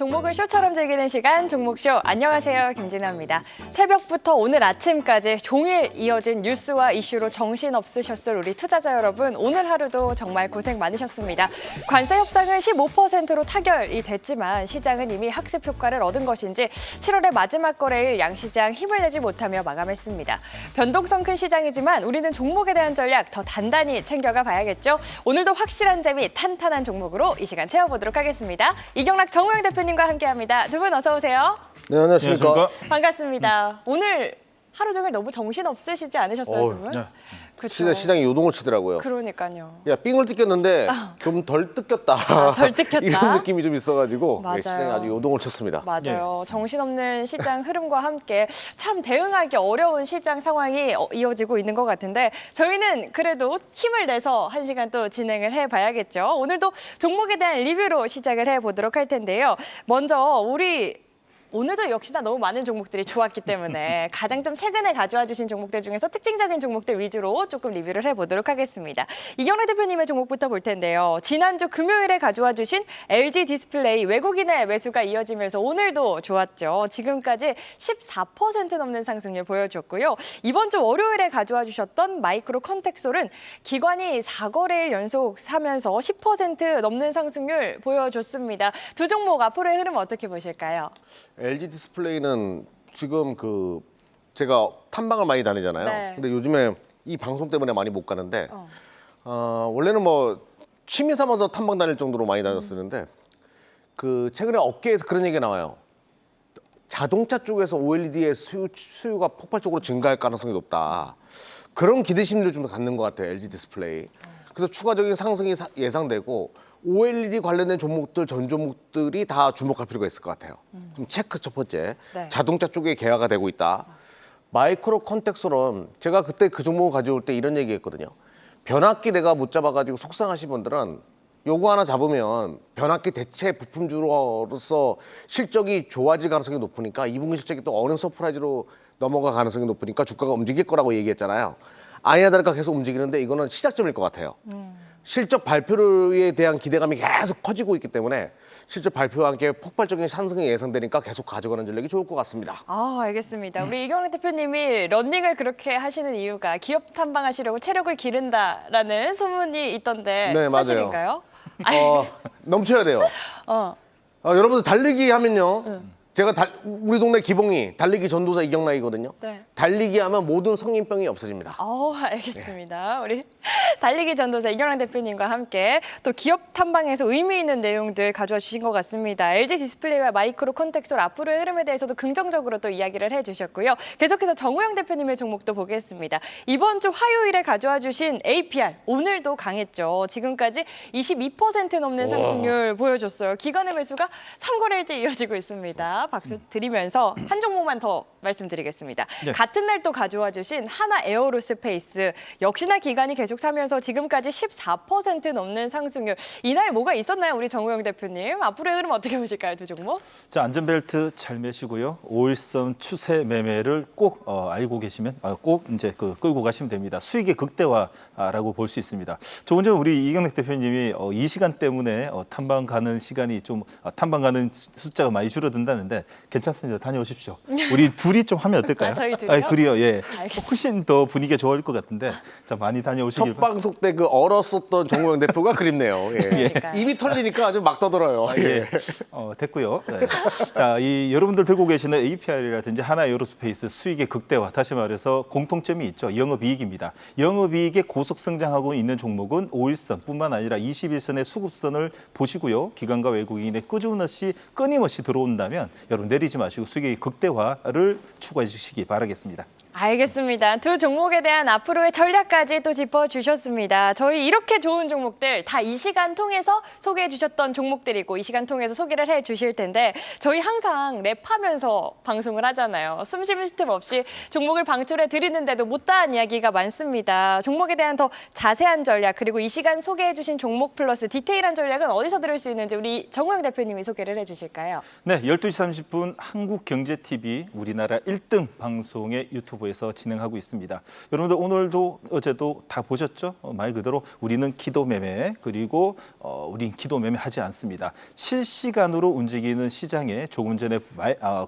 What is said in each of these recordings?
종목을 쇼처럼 즐기는 시간 종목쇼. 안녕하세요, 김진아입니다. 새벽부터 오늘 아침까지 종일 이어진 뉴스와 이슈로 정신없으셨을 우리 투자자 여러분, 오늘 하루도 정말 고생 많으셨습니다. 관세 협상은 15%로 타결이 됐지만 시장은 이미 학습 효과를 얻은 것인지 7월의 마지막 거래일 양시장 힘을 내지 못하며 마감했습니다. 변동성 큰 시장이지만 우리는 종목에 대한 전략 더 단단히 챙겨가 봐야겠죠. 오늘도 확실한 재미, 탄탄한 종목으로 이 시간 채워보도록 하겠습니다. 이경락 정우영 대표님과 함께합니다. 두 분 어서 오세요. 네, 안녕하십니까. 반갑습니다. 오늘 하루 종일 너무 정신 없으시지 않으셨어요, 두 분? 네. 그쵸? 시장이 요동을 치더라고요. 그러니까요. 야, 삥을 뜯겼는데 좀 덜 뜯겼다. 덜 뜯겼다. 이런 느낌이 좀 있어가지고 맞아요. 시장이 아주 요동을 쳤습니다. 맞아요. 정신없는 시장 흐름과 함께 참 대응하기 어려운 시장 상황이 이어지고 있는 것 같은데 저희는 그래도 힘을 내서 한 시간 또 진행을 해봐야겠죠. 오늘도 종목에 대한 리뷰로 시작을 해보도록 할 텐데요. 먼저 오늘도 역시나 너무 많은 종목들이 좋았기 때문에 가장 좀 최근에 가져와 주신 종목들 중에서 특징적인 종목들 위주로 조금 리뷰를 해보도록 하겠습니다. 이경래 대표님의 종목부터 볼 텐데요. 지난주 금요일에 가져와 주신 LG 디스플레이 외국인의 매수가 이어지면서 오늘도 좋았죠. 지금까지 14% 넘는 상승률 보여줬고요. 이번 주 월요일에 가져와 주셨던 마이크로 컨텍솔은 기관이 4거래일 연속 사면서 10% 넘는 상승률 보여줬습니다. 두 종목 앞으로의 흐름 어떻게 보실까요? LG 디스플레이는 지금 제가 탐방을 많이 다니잖아요. 네. 근데 요즘에 이 방송 때문에 많이 못 가는데 원래는 뭐 취미 삼아서 탐방 다닐 정도로 많이 다녔었는데 최근에 업계에서 그런 얘기가 나와요. 자동차 쪽에서 OLED의 수요가 폭발적으로 증가할 가능성이 높다. 그런 기대심리를 좀 갖는 것 같아요, LG 디스플레이. 그래서 추가적인 상승이 예상되고 OLED 관련된 종목들, 전 종목들이 다 주목할 필요가 있을 것 같아요. 좀 체크 첫 번째, 네. 자동차 쪽에 개화가 되고 있다. 마이크로 컨텍솔은 제가 그때 그 종목을 가져올 때 이런 얘기했거든요. 변압기 내가 못 잡아가지고 속상하신 분들은 요거 하나 잡으면 변압기 대체 부품주로서 실적이 좋아질 가능성이 높으니까 2분기 실적이 또 어느 서프라이즈로 넘어갈 가능성이 높으니까 주가가 움직일 거라고 얘기했잖아요. 아니나 다를까 계속 움직이는데 이거는 시작점일 것 같아요. 실적 발표에 대한 기대감이 계속 커지고 있기 때문에 실적 발표와 함께 폭발적인 상승이 예상되니까 계속 가져가는 전략이 좋을 것 같습니다. 알겠습니다. 우리 이경래 대표님이 러닝을 그렇게 하시는 이유가 기업 탐방하시려고 체력을 기른다라는 소문이 있던데 네, 맞아요. 사실인가요? 넘쳐야 돼요. 여러분들 달리기 하면요. 제가 우리 동네 기봉이 달리기 전도사 이경락이거든요. 네. 달리기 하면 모든 성인병이 없어집니다. 알겠습니다. 우리 달리기 전도사 이경락 대표님과 함께 또 기업 탐방에서 의미 있는 내용들 가져와 주신 것 같습니다. LG 디스플레이와 마이크로 컨텍솔 앞으로의 흐름에 대해서도 긍정적으로 또 이야기를 해주셨고요. 계속해서 정우영 대표님의 종목도 보겠습니다. 이번 주 화요일에 가져와 주신 APR 오늘도 강했죠. 지금까지 22% 넘는 상승률 보여줬어요. 기관의 매수가 3거래일째 이어지고 있습니다. 박수 드리면서 한 종목만 더 말씀드리겠습니다. 네. 같은 날 또 가져와 주신 하나 에어로스페이스 역시나 기관이 계속 사면서 지금까지 14% 넘는 상승률. 이날 뭐가 있었나요, 우리 정우영 대표님? 앞으로의 흐름 어떻게 보실까요, 두 종목? 자, 안전벨트 잘 매시고요. 5일선 추세 매매를 꼭 알고 계시면 꼭 이제 끌고 가시면 됩니다. 수익의 극대화라고 볼 수 있습니다. 조금 전 우리 이경락 대표님이 이 시간 때문에 탐방 가는 시간이 좀 탐방 가는 숫자가 많이 줄어든다는데 괜찮습니다. 다녀오십시오. 우리 둘이 좀 하면 어떨까요? 저희 둘이요? 둘이요. 예. 알겠습니다. 훨씬 더 분위기가 좋을 것 같은데 자, 많이 다녀오시길 첫 방송 때 얼었었던 정우영 대표가 그립네요. 예. 그러니까요. 입이 털리니까 아주 막 떠들어요. 예. 됐고요. 네. 자, 여러분들 들고 계시는 APR이라든지 하나 에어로스페이스 수익의 극대화, 다시 말해서 공통점이 있죠. 영업이익입니다. 영업이익의 고속 성장하고 있는 종목은 5일선뿐만 아니라 21선의 수급선을 보시고요. 기관과 외국인의 끊임없이 들어온다면 여러분 내리지 마시고 수익의 극대화를 추구해 주시기 바라겠습니다. 알겠습니다. 두 종목에 대한 앞으로의 전략까지 또 짚어주셨습니다. 저희 이렇게 좋은 종목들 다 이 시간 통해서 소개해 주셨던 종목들이고 이 시간 통해서 소개를 해 주실 텐데 저희 항상 랩하면서 방송을 하잖아요. 숨 쉴 틈 없이 종목을 방출해 드리는데도 못다한 이야기가 많습니다. 종목에 대한 더 자세한 전략 그리고 이 시간 소개해 주신 종목 플러스 디테일한 전략은 어디서 들을 수 있는지 우리 정우영 대표님이 소개를 해 주실까요? 네, 12시 30분 한국경제TV 우리나라 1등 방송의 유튜브 국대화부에서 진행하고 있습니다. 여러분들 오늘도 어제도 다 보셨죠? 말 그대로 우리는 기도 매매 그리고 우린 기도 매매 하지 않습니다. 실시간으로 움직이는 시장에 조금 전에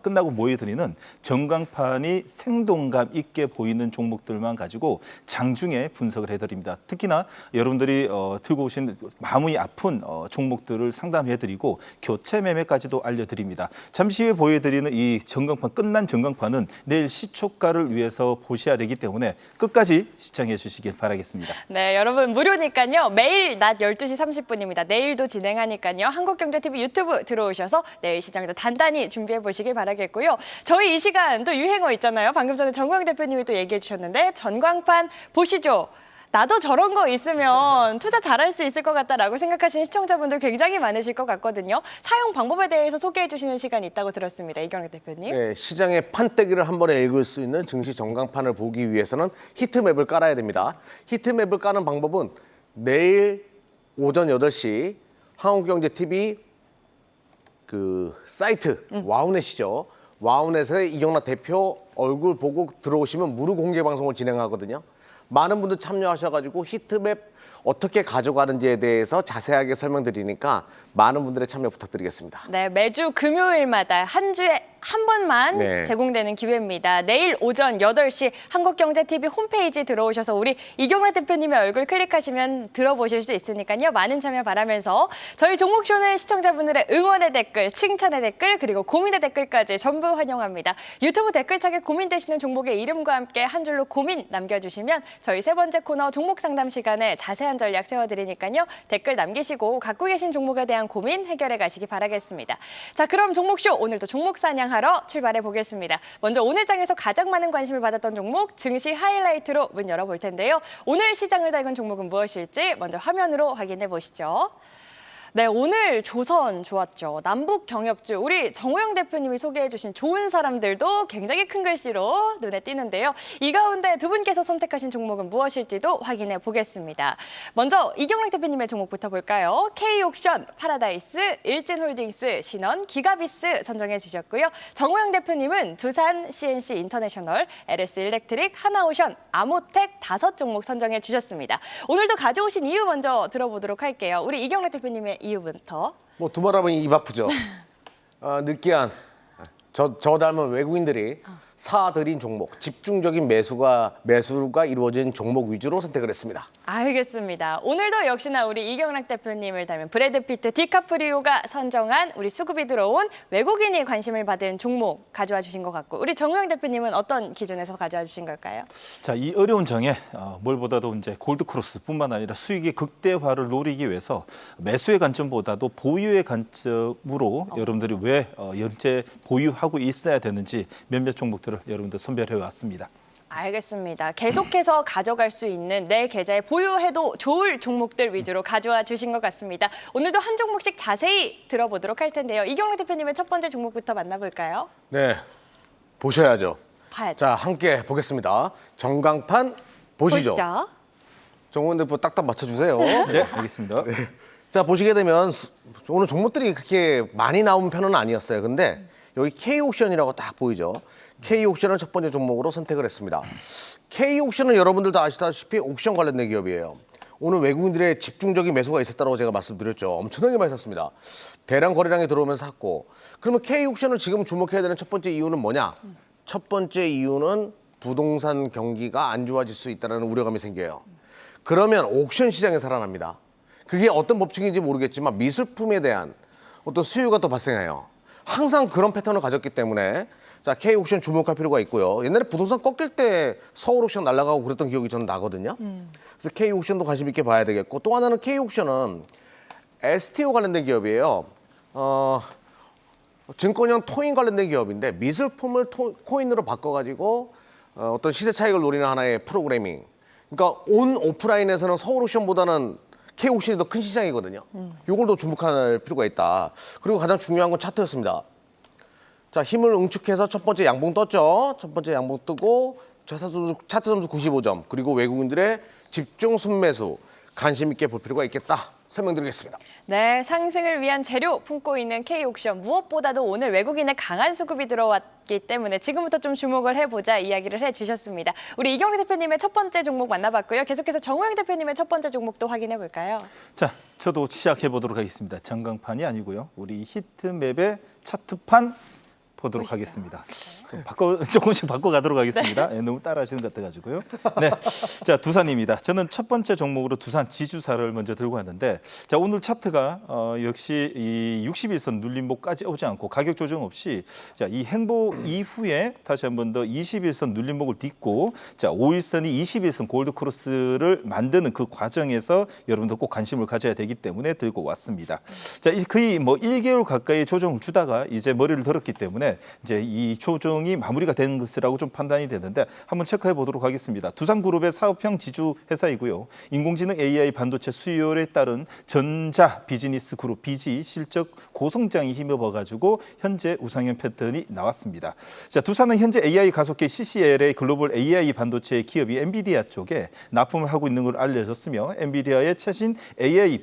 끝나고 모여드리는 전광판이 생동감 있게 보이는 종목들만 가지고 장중에 분석을 해드립니다. 특히나 여러분들이 들고 오신 마음이 아픈 종목들을 상담해드리고 교체 매매까지도 알려드립니다. 잠시 후에 보여드리는 이 전광판 끝난 전광판은 내일 시초가를 위해서 보셔야 되기 때문에 끝까지 시청해 주시길 바라겠습니다. 네, 여러분 무료니까요. 매일 낮 12시 30분입니다. 내일도 진행하니까요. 한국경제TV 유튜브 들어오셔서 내일 시장도 단단히 준비해 보시길 바라겠고요. 저희 이 시간 또 유행어 있잖아요. 방금 전에 정광 대표님이 또 얘기해 주셨는데 전광판 보시죠. 나도 저런 거 있으면 투자 잘할 수 있을 것 같다라고 생각하시는 시청자분들 굉장히 많으실 것 같거든요. 사용 방법에 대해서 소개해 주시는 시간이 있다고 들었습니다. 이경래 대표님. 네, 시장의 판때기를 한 번에 읽을 수 있는 증시 전광판을 보기 위해서는 히트맵을 깔아야 됩니다. 히트맵을 까는 방법은 내일 오전 8시 한국경제TV 그 사이트 와우넷이죠. 와우넷에 이경락 대표 얼굴 보고 들어오시면 무료 공개 방송을 진행하거든요. 많은 분들 참여하셔가지고 히트맵 어떻게 가져가는지에 대해서 자세하게 설명드리니까 많은 분들의 참여 부탁드리겠습니다. 네, 매주 금요일마다 한 주에 한 번만 네. 제공되는 기회입니다. 내일 오전 8시 한국경제TV 홈페이지 들어오셔서 우리 이경래 대표님의 얼굴 클릭하시면 들어보실 수 있으니까요. 많은 참여 바라면서 저희 종목쇼는 시청자분들의 응원의 댓글, 칭찬의 댓글, 그리고 고민의 댓글까지 전부 환영합니다. 유튜브 댓글창에 고민되시는 종목의 이름과 함께 한 줄로 고민 남겨주시면 저희 세 번째 코너 종목 상담 시간에 자세한 전략 세워드리니까요. 댓글 남기시고 갖고 계신 종목에 대한 고민 해결해 가시기 바라겠습니다. 자, 그럼 종목쇼 오늘도 종목 사냥하러 출발해 보겠습니다. 먼저 오늘 장에서 가장 많은 관심을 받았던 종목 증시 하이라이트로 문 열어볼 텐데요. 오늘 시장을 달군 종목은 무엇일지 먼저 화면으로 확인해 보시죠. 네, 오늘 조선 좋았죠. 남북 경협주, 우리 정호영 대표님이 소개해 주신 좋은 사람들도 굉장히 큰 글씨로 눈에 띄는데요. 이 가운데 두 분께서 선택하신 종목은 무엇일지도 확인해 보겠습니다. 먼저 이경락 대표님의 종목부터 볼까요? K옥션, 파라다이스, 일진홀딩스, 신원, 기가비스 선정해 주셨고요. 정호영 대표님은 두산, CNC 인터내셔널, LS 일렉트릭, 하나오션, 아모텍 5종목 선정해 주셨습니다. 오늘도 가져오신 이유 먼저 들어보도록 할게요. 우리 이경락 대표님의 이유부터. 뭐 두말하면 입 아프죠. 느끼한 저 닮은 외국인들이 사들인 종목, 집중적인 매수가 이루어진 종목 위주로 선택을 했습니다. 알겠습니다. 오늘도 역시나 우리 이경락 대표님을 닮은 브래드 피트, 디카프리오가 선정한 우리 수급이 들어온 외국인이 관심을 받은 종목 가져와 주신 것 같고 우리 정우영 대표님은 어떤 기준에서 가져와 주신 걸까요? 자, 이 어려운 정에 뭘보다도 이제 골드크로스뿐만 아니라 수익의 극대화를 노리기 위해서 매수의 관점보다도 보유의 관점으로 여러분들이 왜 현재 보유하고 있어야 되는지 몇몇 종목들을 여러분들 선별해 왔습니다. 알겠습니다. 계속해서 가져갈 수 있는 내 계좌에 보유해도 좋을 종목들 위주로 가져와 주신 것 같습니다. 오늘도 한 종목씩 자세히 들어보도록 할 텐데요. 이경락 대표님의 첫 번째 종목부터 만나볼까요? 네, 보셔야죠. 봐야죠. 자, 함께 보겠습니다. 전광판 보시죠. 정원 대표 딱딱 맞춰주세요. 네, 알겠습니다. 자, 보시게 되면 오늘 종목들이 그렇게 많이 나온 편은 아니었어요. 근데 여기 K옥션이라고 딱 보이죠. K옥션을 첫 번째 종목으로 선택을 했습니다. K옥션은 여러분들 다 아시다시피 옥션 관련된 기업이에요. 오늘 외국인들의 집중적인 매수가 있었다고 제가 말씀드렸죠. 엄청나게 많이 샀습니다. 대량 거래량이 들어오면서 샀고. 그러면 K옥션을 지금 주목해야 되는 첫 번째 이유는 뭐냐? 첫 번째 이유는 부동산 경기가 안 좋아질 수 있다는 우려감이 생겨요. 그러면 옥션 시장이 살아납니다. 그게 어떤 법칙인지 모르겠지만 미술품에 대한 어떤 수요가 또 발생해요. 항상 그런 패턴을 가졌기 때문에 자, K옥션 주목할 필요가 있고요. 옛날에 부동산 꺾일 때 서울옥션 날아가고 그랬던 기억이 저는 나거든요. 그래서 K옥션도 관심 있게 봐야 되겠고 또 하나는 K옥션은 STO 관련된 기업이에요. 증권형 토인 관련된 기업인데 미술품을 코인으로 바꿔가지고 어떤 시세 차익을 노리는 하나의 프로그래밍. 그러니까 온 오프라인에서는 서울옥션보다는 K옥션이 더 큰 시장이거든요. 이걸 더 주목할 필요가 있다. 그리고 가장 중요한 건 차트였습니다. 자, 힘을 응축해서 첫 번째 양봉 떴죠. 첫 번째 양봉 뜨고 차트 점수 95점. 그리고 외국인들의 집중 순매수 관심 있게 볼 필요가 있겠다. 설명드리겠습니다. 네, 상승을 위한 재료 품고 있는 K옥션. 무엇보다도 오늘 외국인의 강한 수급이 들어왔기 때문에 지금부터 좀 주목을 해보자 이야기를 해주셨습니다. 우리 이경래 대표님의 첫 번째 종목 만나봤고요. 계속해서 정우영 대표님의 첫 번째 종목도 확인해 볼까요? 자, 저도 시작해 보도록 하겠습니다. 전광판이 아니고요. 우리 히트맵의 차트판 보도록 보시죠. 하겠습니다. 조금씩 바꿔가도록 하겠습니다. 네, 너무 따라하시는 것 같아가지고요. 네, 자 두산입니다. 저는 첫 번째 종목으로 두산 지주사를 먼저 들고 왔는데, 자 오늘 차트가 역시 이 61선 눌림목까지 오지 않고 가격 조정 없이 자 이 행보 이후에 다시 한 번 더 21선 눌림목을 딛고 자 5일선이 21선 골드 크로스를 만드는 그 과정에서 여러분들 꼭 관심을 가져야 되기 때문에 들고 왔습니다. 자 거의 뭐 1개월 가까이 조정을 주다가 이제 머리를 들었기 때문에 이제 이 조정이 마무리가 된 것이라고 좀 판단이 되는데 한번 체크해 보도록 하겠습니다. 두산그룹의 사업형 지주 회사이고요. 인공지능 AI 반도체 수요에 따른 전자 비즈니스 그룹 BG 실적 고성장이 힘입어 가지고 현재 우상향 패턴이 나왔습니다. 자, 두산은 현재 AI 가속기 CCL의 글로벌 AI 반도체 기업이 엔비디아 쪽에 납품을 하고 있는 걸 알려졌으며 엔비디아의 최신 AI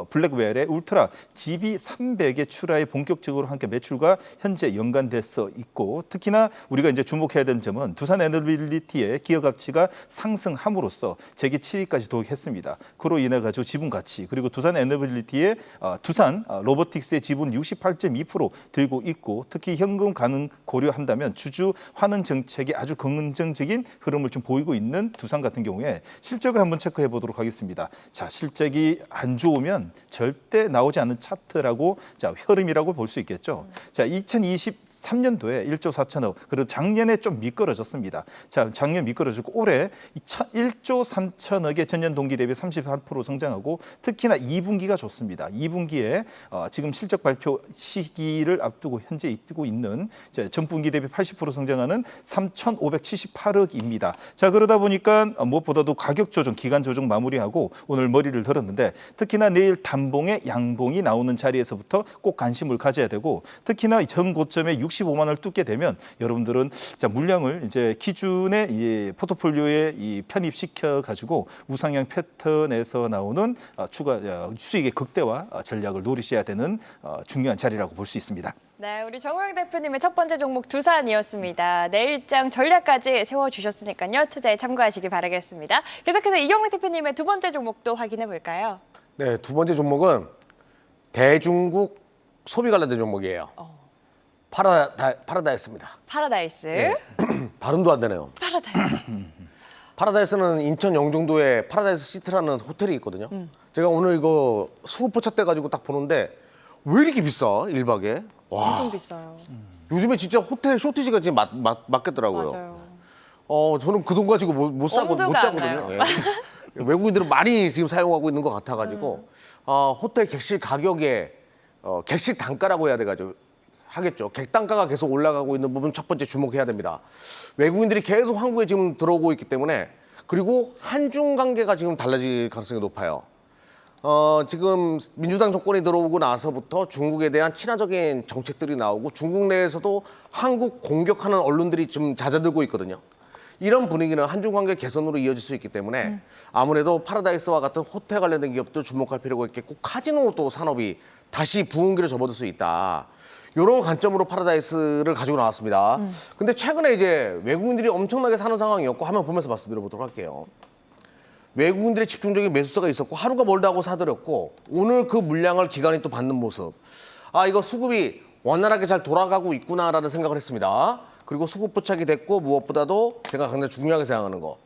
블랙웰의 울트라 GB300의 출하에 본격적으로 함께 매출과 현재 연관돼서 있고 특히나 우리가 이제 주목해야 되는 점은 두산 에너빌리티의 기업 가치가 상승함으로써 재기 7위까지 도약했습니다. 그로 인해 가지고 지분 가치 그리고 두산 에너빌리티의 두산 로보틱스의 지분 68.2% 들고 있고 특히 현금 가능 고려한다면 주주 환원 정책이 아주 긍정적인 흐름을 좀 보이고 있는 두산 같은 경우에 실적을 한번 체크해 보도록 하겠습니다. 자, 실적이 안 좋으면 절대 나오지 않는 차트라고 자, 흐름이라고 볼 수 있겠죠. 자, 2023년도에 1조 4천억 그리고 작년에 좀 미끄러졌습니다. 자, 작년 미끄러지고 올해 1조 3천억의 전년 동기 대비 38% 성장하고 특히나 2분기가 좋습니다. 2분기에 지금 실적 발표 시기를 앞두고 현재 있고 있는 전분기 대비 80% 성장하는 3,578억입니다. 자, 그러다 보니까 무엇보다도 가격 조정, 기간 조정 마무리하고 오늘 머리를 들었는데 특히나 내일 단봉의 양봉이 나오는 자리에서부터 꼭 관심을 가져야 되고 특히나 전 고점에 65만 원을 뚫게 되면 여러분들은 자 물량을 이제 기준의 이 포트폴리오에 이 편입시켜 가지고 우상향 패턴에서 나오는 추가 수익의 극대화 전략을 노리셔야 되는 중요한 자리라고 볼 수 있습니다. 네, 우리 정우영 대표님의 첫 번째 종목 두산이었습니다. 내일장 전략까지 세워주셨으니까요. 투자에 참고하시기 바라겠습니다. 계속해서 이경래 대표님의 두 번째 종목도 확인해 볼까요? 네, 두 번째 종목은 대중국 소비 관련된 종목이에요. 파라다이스입니다. 파라다이스. 네. 발음도 안 되네요. 파라다이스. 파라다이스는 인천 영종도에 파라다이스 시티라는 호텔이 있거든요. 제가 오늘 이거 수급포차 때 가지고 딱 보는데 왜 이렇게 비싸? 1박에? 와, 엄청 비싸요. 요즘에 진짜 호텔 쇼티지가 지금 맞겠더라고요. 맞아요. 저는 그 돈 가지고 못 사고 못 엄두가 안 자거든요. 나요. 예. 외국인들은 많이 지금 사용하고 있는 것 같아가지고 호텔 객실 가격에 객실 단가라고 해야 돼가지고 하겠죠. 객단가가 계속 올라가고 있는 부분 첫 번째 주목해야 됩니다. 외국인들이 계속 한국에 지금 들어오고 있기 때문에 그리고 한중 관계가 지금 달라질 가능성이 높아요. 지금 민주당 정권이 들어오고 나서부터 중국에 대한 친화적인 정책들이 나오고 중국 내에서도 한국 공격하는 언론들이 좀 잦아들고 있거든요. 이런 분위기는 한중 관계 개선으로 이어질 수 있기 때문에 아무래도 파라다이스와 같은 호텔 관련된 기업도 주목할 필요가 있겠고 카지노 또 산업이 다시 부흥기로 접어들 수 있다. 이런 관점으로 파라다이스를 가지고 나왔습니다. 근데 최근에 이제 외국인들이 엄청나게 사는 상황이었고 한번 보면서 말씀드려보도록 할게요. 외국인들의 집중적인 매수세가 있었고 하루가 멀다 하고 사들였고 오늘 그 물량을 기관이 또 받는 모습. 이거 수급이 원활하게 잘 돌아가고 있구나라는 생각을 했습니다. 그리고 수급 포착이 됐고 무엇보다도 제가 굉장히 중요하게 생각하는 거.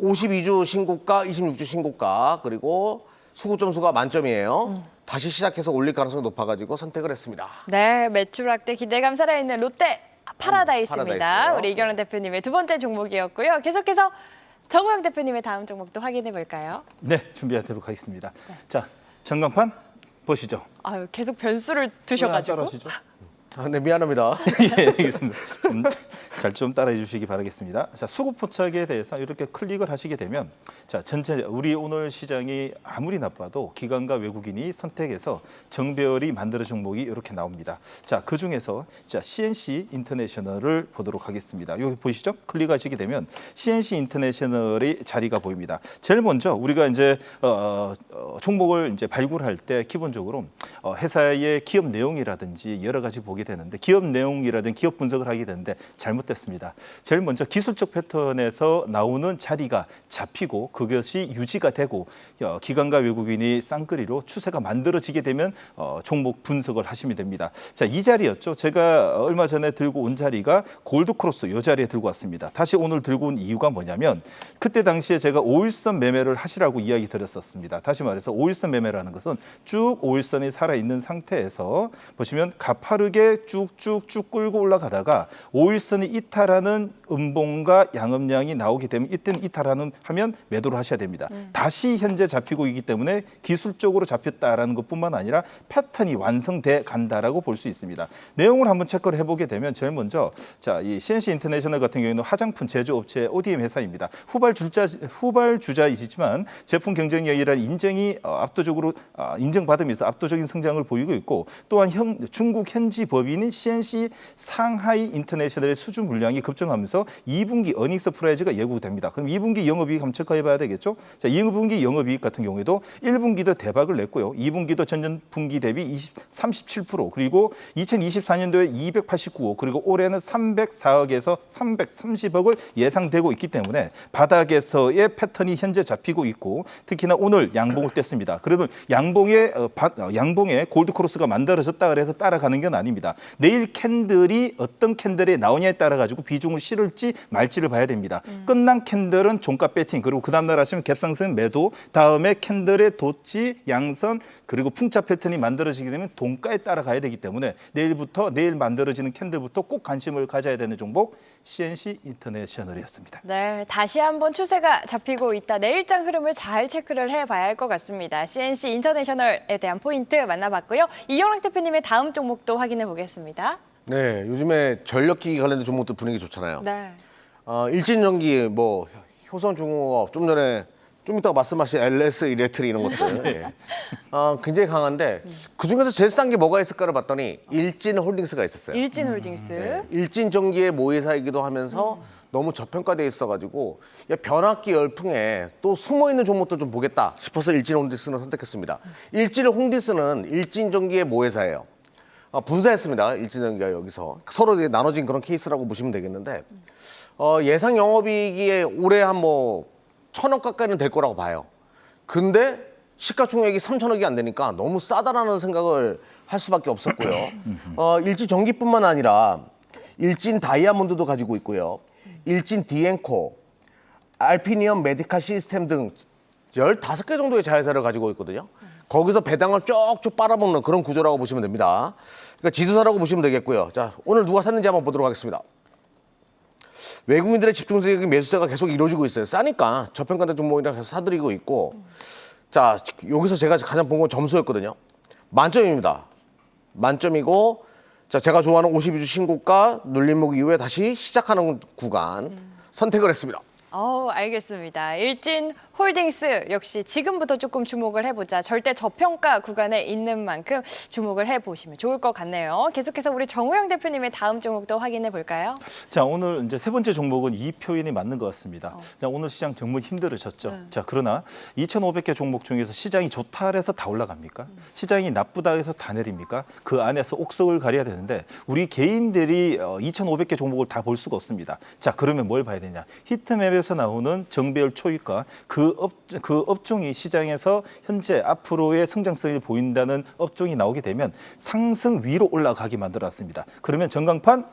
52주 신고가, 26주 신고가 그리고 수급 점수가 만점이에요. 다시 시작해서 올릴 가능성이 높아가지고 선택을 했습니다. 네, 매출 확대 기대감 살아있는 롯데 파라다이스입니다. 파라다이스요. 우리 이경래 대표님의 두 번째 종목이었고요. 계속해서 정우영 대표님의 다음 종목도 확인해 볼까요? 네, 준비하도록 하겠습니다. 자, 전광판 보시죠. 계속 변수를 두셔가지고. 따라하시죠. 네, 미안합니다. 예, 알겠습니다. 잘 좀 따라해 주시기 바라겠습니다. 자, 수급 포착에 대해서 이렇게 클릭을 하시게 되면 자, 전체 우리 오늘 시장이 아무리 나빠도 기관과 외국인이 선택해서 정배열이 만들어 종목이 이렇게 나옵니다. 자, 그중에서 자, CNC 인터내셔널을 보도록 하겠습니다. 여기 보이시죠? 클릭하시게 되면 CNC 인터내셔널의 자리가 보입니다. 제일 먼저 우리가 이제 종목을 이제 발굴할 때 기본적으로 회사의 기업 내용이라든지 여러 가지 보게 되는데 기업 내용이라든지 기업 분석을 하게 되는데 잘못됐습니다. 제일 먼저 기술적 패턴에서 나오는 자리가 잡히고 그것이 유지가 되고 기관과 외국인이 쌍끌이로 추세가 만들어지게 되면 종목 분석을 하시면 됩니다. 자, 이 자리였죠. 제가 얼마 전에 들고 온 자리가 골드크로스 이 자리에 들고 왔습니다. 다시 오늘 들고 온 이유가 뭐냐면 그때 당시에 제가 5일선 매매를 하시라고 이야기 드렸었습니다. 다시 말해서 5일선 매매라는 것은 쭉 5일선이 살아있는 상태에서 보시면 가파르게 쭉쭉쭉 끌고 올라가다가 5일선이 이탈하는 음봉과 양음량이 나오게 되면 이때는 이탈하면 매도를 하셔야 됩니다. 다시 현재 잡히고 있기 때문에 기술적으로 잡혔다라는 것뿐만 아니라 패턴이 완성돼 간다라고 볼 수 있습니다. 내용을 한번 체크를 해보게 되면 제일 먼저 자, 이 CNC 인터내셔널 같은 경우에는 화장품 제조업체 ODM 회사입니다. 후발주자이시지만 제품 경쟁력이라는 인정이 압도적으로 인정받으면서 압도적인 성장을 보이고 있고 또한 중국 현지 법인인 CNC 상하이 인터내셔널의 수주 물량이 급증하면서 2분기 어닝 서프라이즈가 예고됩니다. 그럼 2분기 영업이익 한번 체크해 봐야 되겠죠? 자, 2분기 영업이익 같은 경우에도 1분기도 대박을 냈고요. 2분기도 전년 분기 대비 37% 그리고 2024년도에 289억 그리고 올해는 304억에서 330억을 예상되고 있기 때문에 바닥에서의 패턴이 현재 잡히고 있고 특히나 오늘 양봉을 뗐습니다. 그러면 양봉에 골드크로스가 만들어졌다 그래서 따라가는 건 아닙니다. 내일 캔들이 어떤 캔들에 나오냐에 따라 가지고 비중을 실을지 말지를 봐야 됩니다. 끝난 캔들은 종가 배팅 그리고 그 다음날 하시면 갭상승 매도 다음에 캔들의 도치 양선 그리고 풍차 패턴이 만들어지게 되면 동가에 따라가야 되기 때문에 내일부터 내일 만들어지는 캔들부터 꼭 관심을 가져야 되는 종목 CNC 인터내셔널이었습니다. 네, 다시 한번 추세가 잡히고 있다. 내일장 흐름을 잘 체크를 해봐야 할 것 같습니다. CNC 인터내셔널에 대한 포인트 만나봤고요. 이영락 대표님의 다음 종목도 확인해 보겠습니다. 네, 요즘에 전력기기 관련된 종목들 분위기 좋잖아요. 네. 일진전기, 뭐 효성중공업, 좀 전에 좀 이따가 말씀하신 LS 이레트리 이런 것들 예. 굉장히 강한데 그 중에서 제일 싼 게 뭐가 있을까를 봤더니 일진홀딩스가 있었어요. 일진홀딩스. 네. 일진전기의 모회사이기도 하면서 너무 저평가돼 있어가지고 야, 변압기 열풍에 또 숨어있는 종목도 좀 보겠다 싶어서 일진홀딩스를 선택했습니다. 일진홀딩스는 일진전기의 모회사예요. 분사했습니다. 일진전기가 여기서 서로 이제 나눠진 그런 케이스라고 보시면 되겠는데 예상 영업이익이 올해 한 뭐 1,000억 가까이는 될 거라고 봐요. 근데 시가총액이 3,000억이 안 되니까 너무 싸다라는 생각을 할 수밖에 없었고요. 일진 전기뿐만 아니라 일진 다이아몬드도 가지고 있고요. 일진 디엔코, 알피니엄 메디칼 시스템 등 15개 정도의 자회사를 가지고 있거든요. 거기서 배당을 쪽쪽 빨아먹는 그런 구조라고 보시면 됩니다. 그러니까 지도사라고 보시면 되겠고요. 자, 오늘 누가 샀는지 한번 보도록 하겠습니다. 외국인들의 집중적인 매수세가 계속 이루어지고 있어요. 싸니까 저평가된 종목이랑 계속 사들이고 있고 자, 여기서 제가 가장 본 건 점수였거든요. 만점입니다. 만점이고 자, 제가 좋아하는 52주 신고가 눌림목 이후에 다시 시작하는 구간 선택을 했습니다. 알겠습니다. 일진홀딩스 역시 지금부터 조금 주목을 해보자. 절대 저평가 구간에 있는 만큼 주목을 해보시면 좋을 것 같네요. 계속해서 우리 정우영 대표님의 다음 종목도 확인해 볼까요? 자, 오늘 이제 세 번째 종목은 이 표현이 맞는 것 같습니다. 자, 오늘 시장 정말 힘들어졌죠. 자, 그러나 2,500개 종목 중에서 시장이 좋다 해서 다 올라갑니까? 시장이 나쁘다 해서 다 내립니까? 그 안에서 옥석을 가려야 되는데 우리 개인들이 2,500개 종목을 다 볼 수가 없습니다. 자, 그러면 뭘 봐야 되냐? 히트맵에서 나오는 정배열 초입과 그 업종이 시장에서 현재 앞으로의 성장성을 보인다는 업종이 나오게 되면 상승 위로 올라가게 만들었습니다. 그러면 전광판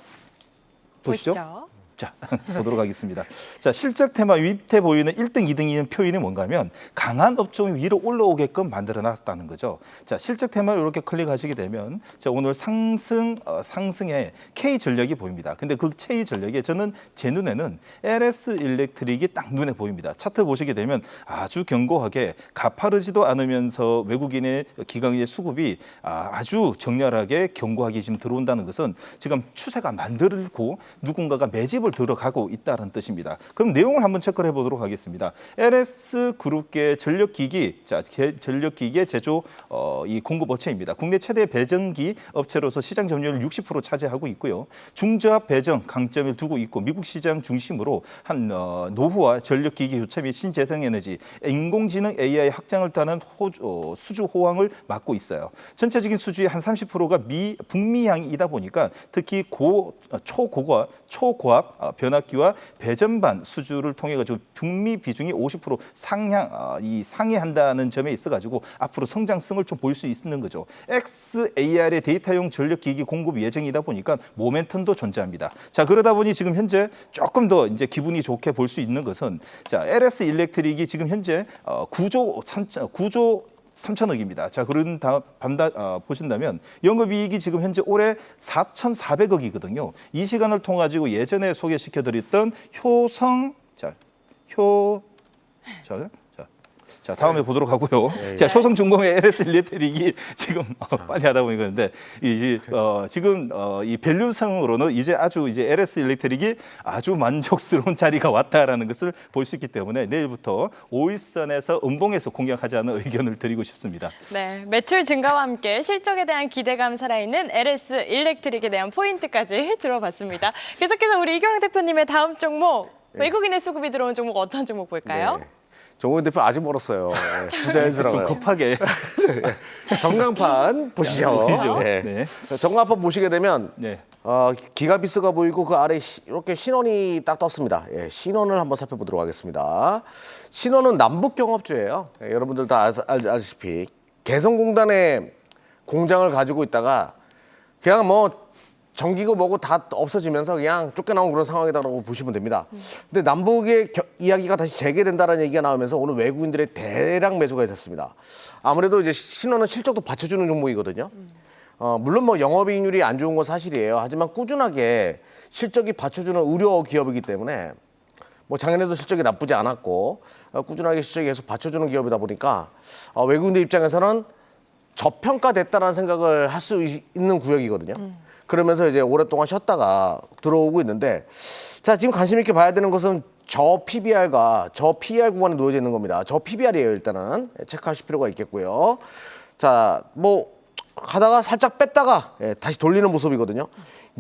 보시죠. 자, 보도록 하겠습니다. 자, 실적 테마 밑에 보이는 1등, 2등인 표현이 뭔가 하면 강한 업종이 위로 올라오게끔 만들어 놨다는 거죠. 자, 실적 테마를 이렇게 클릭하시게 되면 자, 오늘 상승에 K전력이 보입니다. 근데 그 K전력에 제 눈에는 LS 일렉트릭이 딱 눈에 보입니다. 차트 보시게 되면 아주 견고하게 가파르지도 않으면서 외국인의 기관의 수급이 아주 정렬하게 견고하게 지금 들어온다는 것은 지금 추세가 만들고 누군가가 매집을 들어가고 있다는 뜻입니다. 그럼 내용을 한번 체크를 해보도록 하겠습니다. LS 그룹계 전력기기, 자, 전력기기의 제조 이 공급 업체입니다. 국내 최대 배정기 업체로서 시장 점유율 60% 차지하고 있고요. 중저압 배정 강점을 두고 있고 미국 시장 중심으로 한 노후화 전력기기 교체 및 신재생에너지, 인공지능 AI 확장을 따른 수주 호황을 맡고 있어요. 전체적인 수주의 한 30%가 북미향이다 보니까 특히 초고압 변압기와 배전반 수주를 통해 가지고 북미 비중이 50% 상회한다는 점에 있어 가지고 앞으로 성장성을 좀 보일 수 있는 거죠. XAR의 데이터용 전력기기 공급 예정이다 보니까 모멘텀도 존재합니다. 자, 그러다 보니 지금 현재 조금 더 이제 기분이 좋게 볼 수 있는 것은 자, LS 일렉트릭이 지금 현재 9조 3천억입니다. 자, 그런 보신다면 영업이익이 지금 현재 올해 4,400억이거든요. 이 시간을 통해 가지고 예전에 소개시켜드렸던 자, 다음에 보도록 하고요. 자, 효성중공의 LS 일렉트릭이 지금 빨리 하다 보니까 그런데 지금 이 밸류성으로는 이제 LS 일렉트릭이 아주 만족스러운 자리가 왔다라는 것을 볼 수 있기 때문에 내일부터 5일선에서 음봉에서 공략하자는 의견을 드리고 싶습니다. 네, 매출 증가와 함께 실적에 대한 기대감 살아있는 LS 일렉트릭에 대한 포인트까지 들어봤습니다. 계속해서 우리 이경영 대표님의 다음 종목, 외국인의 수급이 들어온 종목 어떤 종목 볼까요? 네. 정호연 대표 아직 멀었어요. 부자연스러워요. 좀 급하게 전광판 보시죠. 보시죠. 네. 네. 전광판 보시게 되면 네. 기가비스가 보이고 그 아래 이렇게 신원이 딱 떴습니다. 예, 신원을 한번 살펴보도록 하겠습니다. 신원은 남북 경업주예요. 예, 여러분들 다 아시다시피 개성공단에 공장을 가지고 있다가 그냥 뭐 전기고 뭐고 다 없어지면서 그냥 쫓겨나온 그런 상황이다라고 보시면 됩니다. 근데 남북의 이야기가 다시 재개된다는 얘기가 나오면서 오늘 외국인들의 대량 매수가 있었습니다. 아무래도 이제 신원은 실적도 받쳐주는 종목이거든요. 물론 뭐 영업이익률이 안 좋은 건 사실이에요. 하지만 꾸준하게 실적이 받쳐주는 의료 기업이기 때문에 뭐 작년에도 실적이 나쁘지 않았고 꾸준하게 실적이 계속 받쳐주는 기업이다 보니까 외국인들 입장에서는 저평가됐다는 생각을 할 수 있는 구역이거든요. 그러면서 이제 오랫동안 쉬었다가 들어오고 있는데 자, 지금 관심 있게 봐야 되는 것은 저 PBR과 저 PER 구간에 놓여져 있는 겁니다. 저 PBR이에요. 일단은 체크하실 필요가 있겠고요. 자, 뭐 가다가 살짝 뺐다가 다시 돌리는 모습이거든요.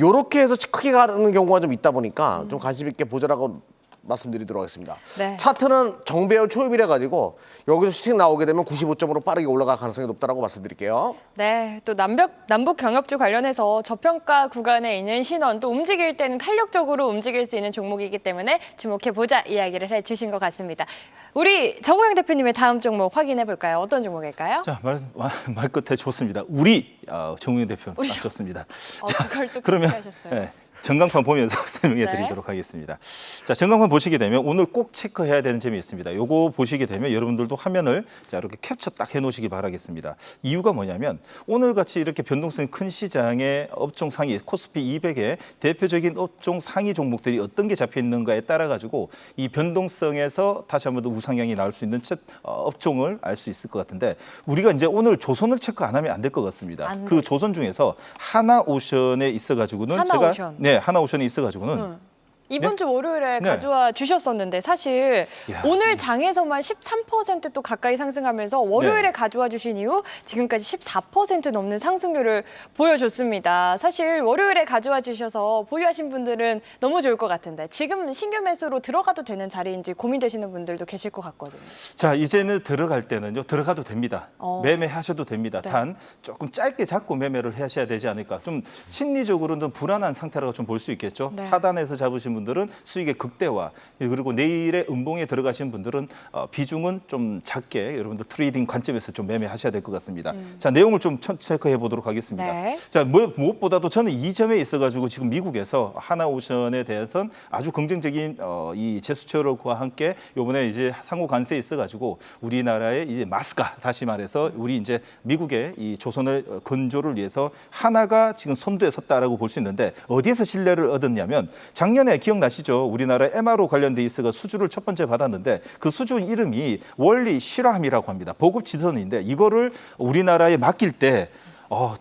요렇게 해서 크게 가는 경우가 좀 있다 보니까 좀 관심 있게 보자라고 말씀드리도록 하겠습니다. 네. 차트는 정배열 초입이라 가지고 여기서 수익 나오게 되면 95점으로 빠르게 올라갈 가능성이 높다라고 말씀드릴게요. 네, 또 남북 경협주 관련해서 저평가 구간에 있는 신원, 또 움직일 때는 탄력적으로 움직일 수 있는 종목이기 때문에 주목해보자 이야기를 해주신 것 같습니다. 우리 정호영 대표님의 다음 종목 확인해 볼까요? 어떤 종목일까요? 자, 말 끝에 좋습니다. 우리 정우영 대표 좋습니다. 자, 그걸 또 그러면 하셨어요. 네, 전광판 보면서 설명해 드리도록 하겠습니다. 자, 전광판 보시게 되면 오늘 꼭 체크해야 되는 점이 있습니다. 요거 보시게 되면 여러분들도 화면을 자, 이렇게 캡처 딱 해놓으시기 바라겠습니다. 이유가 뭐냐면 오늘같이 이렇게 변동성이 큰 시장의 업종 상위 코스피 200의 대표적인 업종 상위 종목들이 어떤 게 잡혀 있는가에 따라 가지고 이 변동성에서 다시 한번 더 우상향이 나올 수 있는 업종을 알 수 있을 것 같은데 우리가 이제 오늘 조선을 체크 안 하면 안 될 것 같습니다. 그 조선 중에서 하나오션에 있어가지고는 하나오션. 하나오션이 있어가지고는 이번 주 월요일에 네. 가져와 주셨었는데 사실 야. 오늘 장에서만 13% 또 가까이 상승하면서 월요일에 네. 가져와 주신 이후 지금까지 14% 넘는 상승률을 보여줬습니다. 사실 월요일에 가져와 주셔서 보유하신 분들은 너무 좋을 것 같은데 지금 신규 매수로 들어가도 되는 자리인지 고민되시는 분들도 계실 것 같거든요. 자, 이제는 들어갈 때는요 들어가도 됩니다. 매매하셔도 됩니다. 네. 단 조금 짧게 잡고 매매를 하셔야 되지 않을까. 좀 심리적으로는 불안한 상태라고 좀 볼 수 있겠죠. 네. 하단에서 잡으신 분들 분들은 수익의 극대화, 그리고 내일의 음봉에 들어가신 분들은 비중은 좀 작게 여러분들 트레이딩 관점에서 좀 매매하셔야 될 것 같습니다. 자, 내용을 좀 체크해 보도록 하겠습니다. 네. 자, 무엇보다도 저는 이 점에 있어가지고 지금 미국에서 하나오션에 대해서는 아주 긍정적인 이 제스처와 함께 이번에 이제 상호 관세에 있어가지고 우리나라의 이제 마스가 다시 말해서 우리 이제 미국의 이 조선의 건조를 위해서 하나가 지금 선두에 섰다라고 볼 수 있는데 어디에서 신뢰를 얻었냐면 작년에 기억나시죠? 우리나라 MRO 관련돼 있어가 수주를 첫 번째 받았는데 그 수주 이름이 원리 실화함이라고 합니다. 보급 지선인데 이거를 우리나라에 맡길 때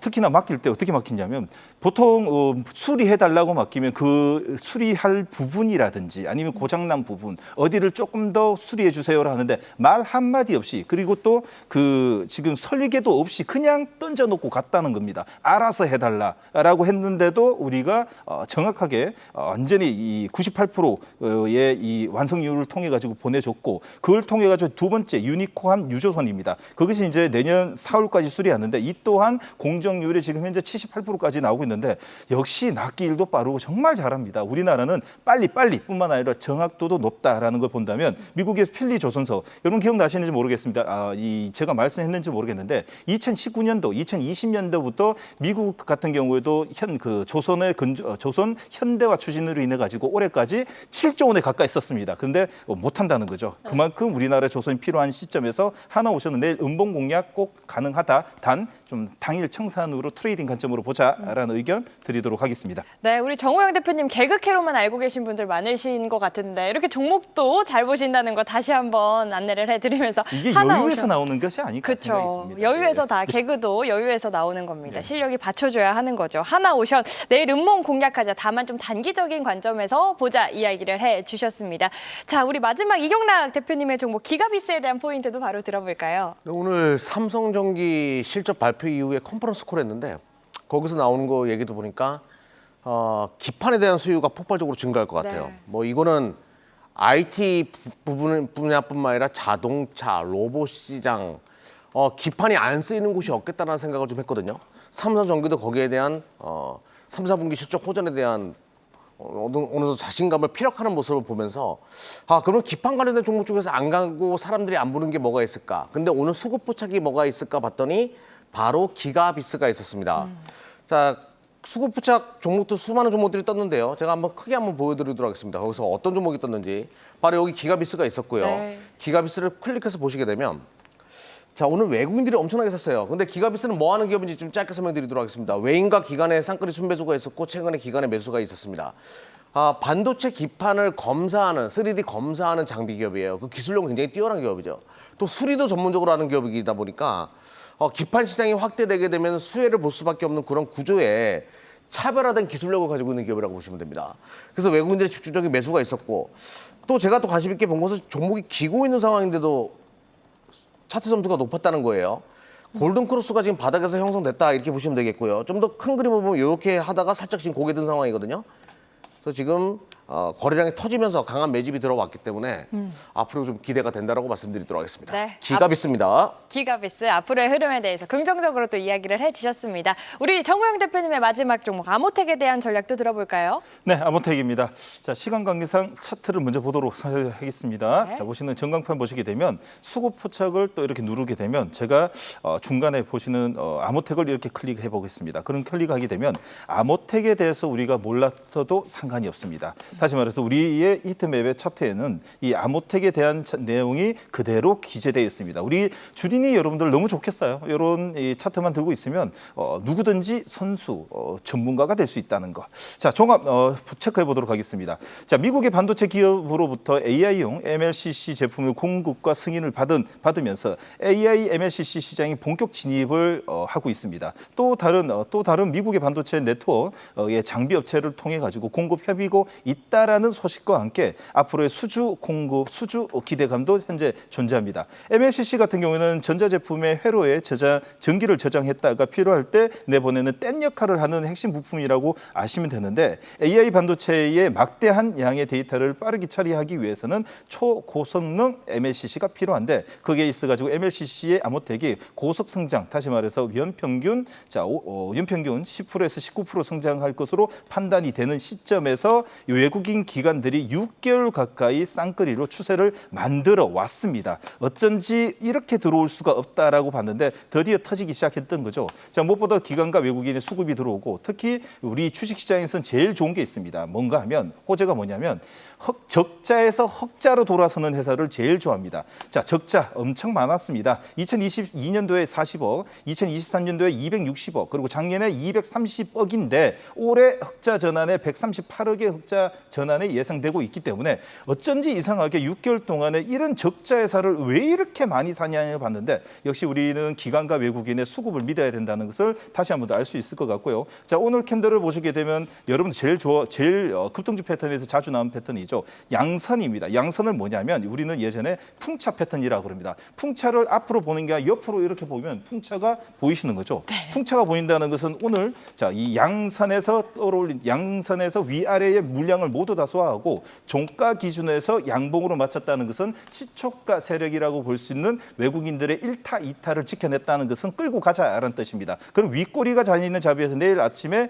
특히나 맡길 때 어떻게 맡기냐면 보통 수리해달라고 맡기면 그 수리할 부분이라든지 아니면 고장난 부분 어디를 조금 더 수리해 주세요라 하는데 말 한마디 없이 그리고 또 그 지금 설계도 없이 그냥 던져놓고 갔다는 겁니다. 알아서 해달라라고 했는데도 우리가 정확하게 완전히 이 98%의 이 완성률을 통해 가지고 보내줬고 그걸 통해 가지고 두 번째 유니코함 유조선입니다. 그것이 이제 내년 4월까지 수리하는데 이 또한 공정률이 지금 현재 78%까지 나오고 있는데 역시 낚기 일도 빠르고 정말 잘합니다. 우리나라는 빨리뿐만 아니라 정확도도 높다라는 걸 본다면 미국의 필리 조선소 여러분 기억나시는지 모르겠습니다. 제가 말씀했는지 모르겠는데 2019년도, 2020년도부터 미국 같은 경우에도 조선의 조선 현대화 추진으로 인해 가지고 올해까지 7조 원에 가까이 썼습니다. 그런데 못한다는 거죠. 그만큼 우리나라 조선이 필요한 시점에서 하나오션은 내일 음봉 공략 꼭 가능하다. 단 좀 당일 청산으로 트레이딩 관점으로 보자라는 의견 드리도록 하겠습니다. 네, 우리 정호영 대표님 개그캐로만 알고 계신 분들 많으신 것 같은데 이렇게 종목도 잘 보신다는 거 다시 한번 안내를 해드리면서 이게 하나오션. 여유에서 나오는 것이 아닐까 생각이 그렇죠. 듭니다. 여유에서 다 개그도 여유에서 나오는 겁니다. 네. 실력이 받쳐줘야 하는 거죠. 하나오션 내일 음봉 공략하자. 다만 좀 단기적인 관점에서 보자 이야기를 해주셨습니다. 자, 우리 마지막 이경락 대표님의 종목 기가비스에 대한 포인트도 바로 들어볼까요? 네, 오늘 삼성전기 실적 발표 이후에 컨퍼런스 콜 했는데 거기서 나오는 거 얘기도 보니까 기판에 대한 수요가 폭발적으로 증가할 것 같아요. 네. 뭐 이거는 IT 분야뿐만 아니라 자동차, 로봇 시장, 기판이 안 쓰이는 곳이 없겠다는 생각을 좀 했거든요. 삼성전기도 거기에 대한 3, 4분기 실적 호전에 대한 어느 정도 자신감을 피력하는 모습을 보면서 그러면 기판 관련된 종목 중에서 안 가고 사람들이 안 보는 게 뭐가 있을까? 근데 오늘 수급 포착이 뭐가 있을까 봤더니 바로 기가비스가 있었습니다. 자, 수급 포착 종목도 수많은 종목들이 떴는데요. 제가 크게 한번 보여드리도록 하겠습니다. 거기서 어떤 종목이 떴는지. 바로 여기 기가비스가 있었고요. 네. 기가비스를 클릭해서 보시게 되면 자, 오늘 외국인들이 엄청나게 샀어요. 근데 기가비스는 뭐 하는 기업인지 좀 짧게 설명드리도록 하겠습니다. 외인과 기관의 쌍끌이 순매수가 있었고 최근에 기관의 매수가 있었습니다. 반도체 기판을 검사하는 3D 검사하는 장비 기업이에요. 그 기술력은 굉장히 뛰어난 기업이죠. 또 수리도 전문적으로 하는 기업이다 보니까 기판 시장이 확대되게 되면 수혜를 볼 수밖에 없는 그런 구조에 차별화된 기술력을 가지고 있는 기업이라고 보시면 됩니다. 그래서 외국인들의 집중적인 매수가 있었고 또 제가 또 관심 있게 본 것은 종목이 기고 있는 상황인데도 차트 점수가 높았다는 거예요. 골든 크로스가 지금 바닥에서 형성됐다 이렇게 보시면 되겠고요. 좀 더 큰 그림을 보면 이렇게 하다가 살짝 지금 고개 든 상황이거든요. 그래서 지금 거래량이 터지면서 강한 매집이 들어왔기 때문에 앞으로 좀 기대가 된다라고 말씀드리도록 하겠습니다. 네. 기가비스입니다. 기가비스 앞으로의 흐름에 대해서 긍정적으로 또 이야기를 해주셨습니다. 우리 정호영 대표님의 마지막 종목 아모텍에 대한 전략도 들어볼까요? 네, 아모텍입니다. 자, 시간 관계상 차트를 먼저 보도록 하겠습니다. 네. 자, 보시는 전광판 보시게 되면 수급 포착을 또 이렇게 누르게 되면 제가 중간에 보시는 아모텍을 이렇게 클릭해 보겠습니다. 그런 클릭하게 되면 아모텍에 대해서 우리가 몰랐어도 상관이 없습니다. 다시 말해서 우리의 히트맵의 차트에는 이 아모텍에 대한 내용이 그대로 기재되어 있습니다. 우리 주린이 여러분들 너무 좋겠어요. 이런 이 차트만 들고 있으면 누구든지 선수, 전문가가 될 수 있다는 거. 자, 종합 체크해 보도록 하겠습니다. 자, 미국의 반도체 기업으로부터 AI용 MLCC 제품의 공급과 승인을 받으면서 AI MLCC 시장이 본격 진입을 하고 있습니다. 또 다른 미국의 반도체 네트워크의 장비 업체를 통해 가지고 공급 협의고 있다라는 소식과 함께 앞으로의 수주 공급, 수주 기대감도 현재 존재합니다. MLCC 같은 경우에는 전자제품의 회로에 전기를 저장했다가 필요할 때 내보내는 댐 역할을 하는 핵심 부품이라고 아시면 되는데 AI 반도체의 막대한 양의 데이터를 빠르게 처리하기 위해서는 초고성능 MLCC가 필요한데 거기에 있어가지고 MLCC의 아모텍이 고속 성장, 다시 말해서 연평균 10%에서 19% 성장할 것으로 판단이 되는 시점에서 외국 외국인 기관들이 6개월 가까이 쌍끌이로 추세를 만들어 왔습니다. 어쩐지 이렇게 들어올 수가 없다라고 봤는데 드디어 터지기 시작했던 거죠. 자, 무엇보다 기관과 외국인의 수급이 들어오고 특히 우리 주식시장에서는 제일 좋은 게 있습니다. 뭔가 하면 호재가 뭐냐면 적자에서 흑자로 돌아서는 회사를 제일 좋아합니다. 자, 적자 엄청 많았습니다. 2022년도에 40억, 2023년도에 260억, 그리고 작년에 230억인데 올해 흑자 전환에 138억의 흑자 전환이 예상되고 있기 때문에 어쩐지 이상하게 6개월 동안에 이런 적자 회사를 왜 이렇게 많이 사냐 봤는데 역시 우리는 기관과 외국인의 수급을 믿어야 된다는 것을 다시 한번 더 알 수 있을 것 같고요. 자, 오늘 캔들을 보시게 되면 여러분들 제일 급등주 패턴에서 자주 나온 패턴이죠. 양선입니다. 양선은 뭐냐면 우리는 예전에 풍차 패턴이라고 그럽니다. 풍차를 앞으로 보는 게 아니라 옆으로 이렇게 보면 풍차가 보이시는 거죠. 풍차가 보인다는 것은 오늘 자, 이 양선에서 떠올린 양선에서 위아래의 물량을 모두 다 소화하고 종가 기준에서 양봉으로 맞췄다는 것은 시초가 세력이라고 볼 수 있는 외국인들의 1타, 2타를 지켜냈다는 것은 끌고 가자라는 뜻입니다. 그럼 윗꼬리가 잘 있는 자리에서 내일 아침에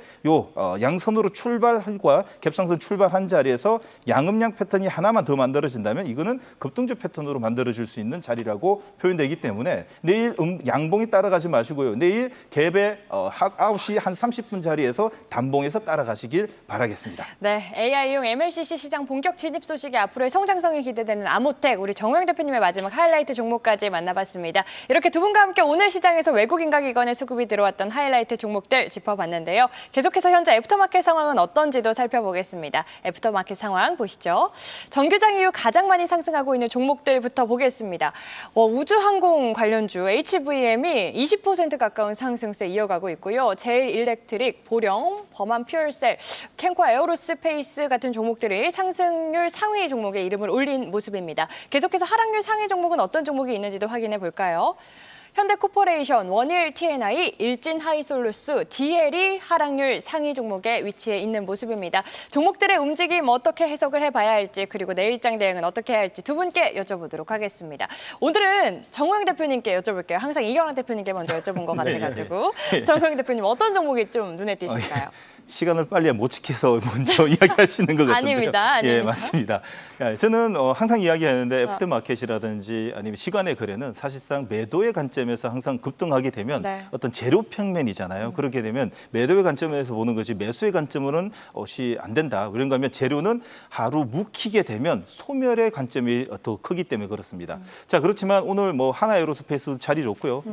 양선으로 출발과 갭상선 출발한 자리에서 양음양 패턴이 하나만 더 만들어진다면 이거는 급등주 패턴으로 만들어질 수 있는 자리라고 표현되기 때문에 내일 양봉이 따라가지 마시고요. 내일 갭의 9시 한 30분 자리에서 단봉에서 따라가시길 바라겠습니다. 네, AI용 MLCC 시장 본격 진입 소식에 앞으로의 성장성이 기대되는 아모텍, 우리 정호영 대표님의 마지막 하이라이트 종목까지 만나봤습니다. 이렇게 두 분과 함께 오늘 시장에서 외국인과 기관의 수급이 들어왔던 하이라이트 종목들 짚어봤는데요. 계속해서 현재 애프터마켓 상황은 어떤지도 살펴보겠습니다. 애프터마켓 상황 보시죠. 정규장 이후 가장 많이 상승하고 있는 종목들부터 보겠습니다. 우주항공 관련주 HVM이 20% 가까운 상승세 이어가고 있고요. 제일일렉트릭, 보령, 범한 퓨얼셀, 캔코 에어로스페이스 같은 종목들이 상승률 상위 종목에 이름을 올린 모습입니다. 계속해서 하락률 상위 종목은 어떤 종목이 있는지도 확인해 볼까요? 현대코퍼레이션, 원일 TNI, 일진하이솔루스, DL이 하락률 상위 종목에 위치해 있는 모습입니다. 종목들의 움직임 어떻게 해석을 해봐야 할지 그리고 내일장 대응은 어떻게 해야 할지 두 분께 여쭤보도록 하겠습니다. 오늘은 정호영 대표님께 여쭤볼게요. 항상 이경환 대표님께 먼저 여쭤본 것 같아가지고 정호영 대표님 어떤 종목이 좀 눈에 띄실까요? 시간을 빨리 못 지켜서 먼저 이야기하시는 것 같은데요. 아닙니다. 예, 맞습니다. 저는 항상 이야기하는데 애프터마켓이라든지 아니면 시간의 거래는 사실상 매도의 관점에서 항상 급등하게 되면 네. 어떤 재료 평면이잖아요. 그렇게 되면 매도의 관점에서 보는 거지 매수의 관점으로는 안 된다. 그런가 하면 재료는 하루 묵히게 되면 소멸의 관점이 더 크기 때문에 그렇습니다. 자, 그렇지만 오늘 뭐 하나에어로스페이스 자리 좋고요.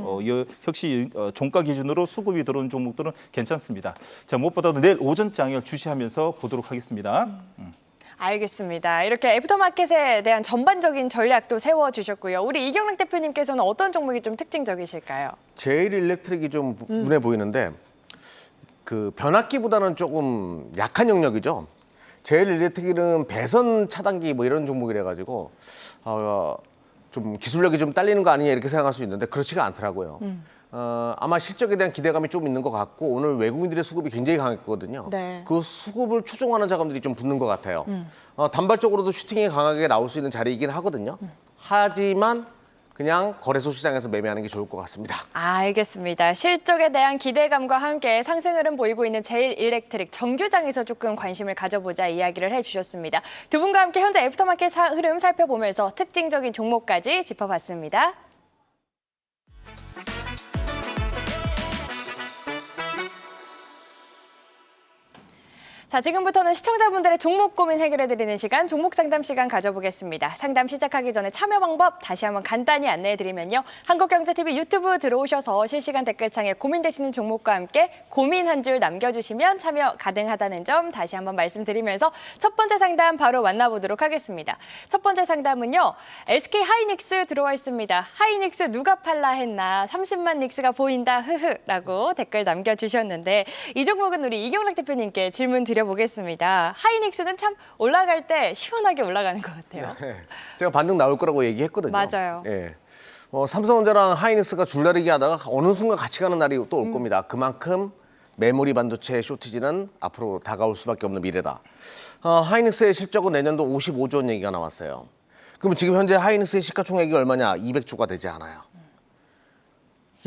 역시 종가 기준으로 수급이 들어온 종목들은 괜찮습니다. 자, 무엇보다도 내일 오전장을 주시하면서 보도록 하겠습니다. 알겠습니다. 이렇게 애프터마켓에 대한 전반적인 전략도 세워주셨고요. 우리 이경락 대표님께서는 어떤 종목이 좀 특징적이실까요? 제일일렉트릭이 좀 눈에 보이는데 그 변압기보다는 조금 약한 영역이죠. 제일일렉트릭은 배선 차단기 뭐 이런 종목이라 가지고 좀 기술력이 좀 딸리는 거 아니냐 이렇게 생각할 수 있는데 그렇지가 않더라고요. 아마 실적에 대한 기대감이 좀 있는 것 같고 오늘 외국인들의 수급이 굉장히 강했거든요. 네. 그 수급을 추종하는 자금들이 좀 붙는 것 같아요. 단발적으로도 슈팅이 강하게 나올 수 있는 자리이긴 하거든요. 하지만 그냥 거래소 시장에서 매매하는 게 좋을 것 같습니다. 알겠습니다. 실적에 대한 기대감과 함께 상승 흐름 보이고 있는 제일일렉트릭 정규장에서 조금 관심을 가져보자 이야기를 해주셨습니다. 두 분과 함께 현재 애프터마켓 흐름 살펴보면서 특징적인 종목까지 짚어봤습니다. 자, 지금부터는 시청자분들의 종목 고민 해결해드리는 시간, 종목 상담 시간 가져보겠습니다. 상담 시작하기 전에 참여 방법 다시 한번 간단히 안내해드리면요. 한국경제TV 유튜브 들어오셔서 실시간 댓글창에 고민되시는 종목과 함께 고민 한 줄 남겨주시면 참여 가능하다는 점 다시 한번 말씀드리면서 첫 번째 상담 바로 만나보도록 하겠습니다. 첫 번째 상담은요. SK 하이닉스 들어와 있습니다. 하이닉스 누가 팔라 했나 30만 닉스가 보인다 흐흐라고 댓글 남겨주셨는데 이 종목은 우리 이경락 대표님께 질문 드려보겠습니다. 하이닉스는 참 올라갈 때 시원하게 올라가는 것 같아요. 네. 제가 반등 나올 거라고 얘기했거든요. 맞아요. 예. 삼성전자랑 하이닉스가 줄다리기 하다가 어느 순간 같이 가는 날이 또 올 겁니다. 그만큼 메모리 반도체 쇼티지는 앞으로 다가올 수밖에 없는 미래다. 하이닉스의 실적은 내년도 55조 원 얘기가 나왔어요. 그럼 지금 현재 하이닉스의 시가총액이 얼마냐? 200조가 되지 않아요.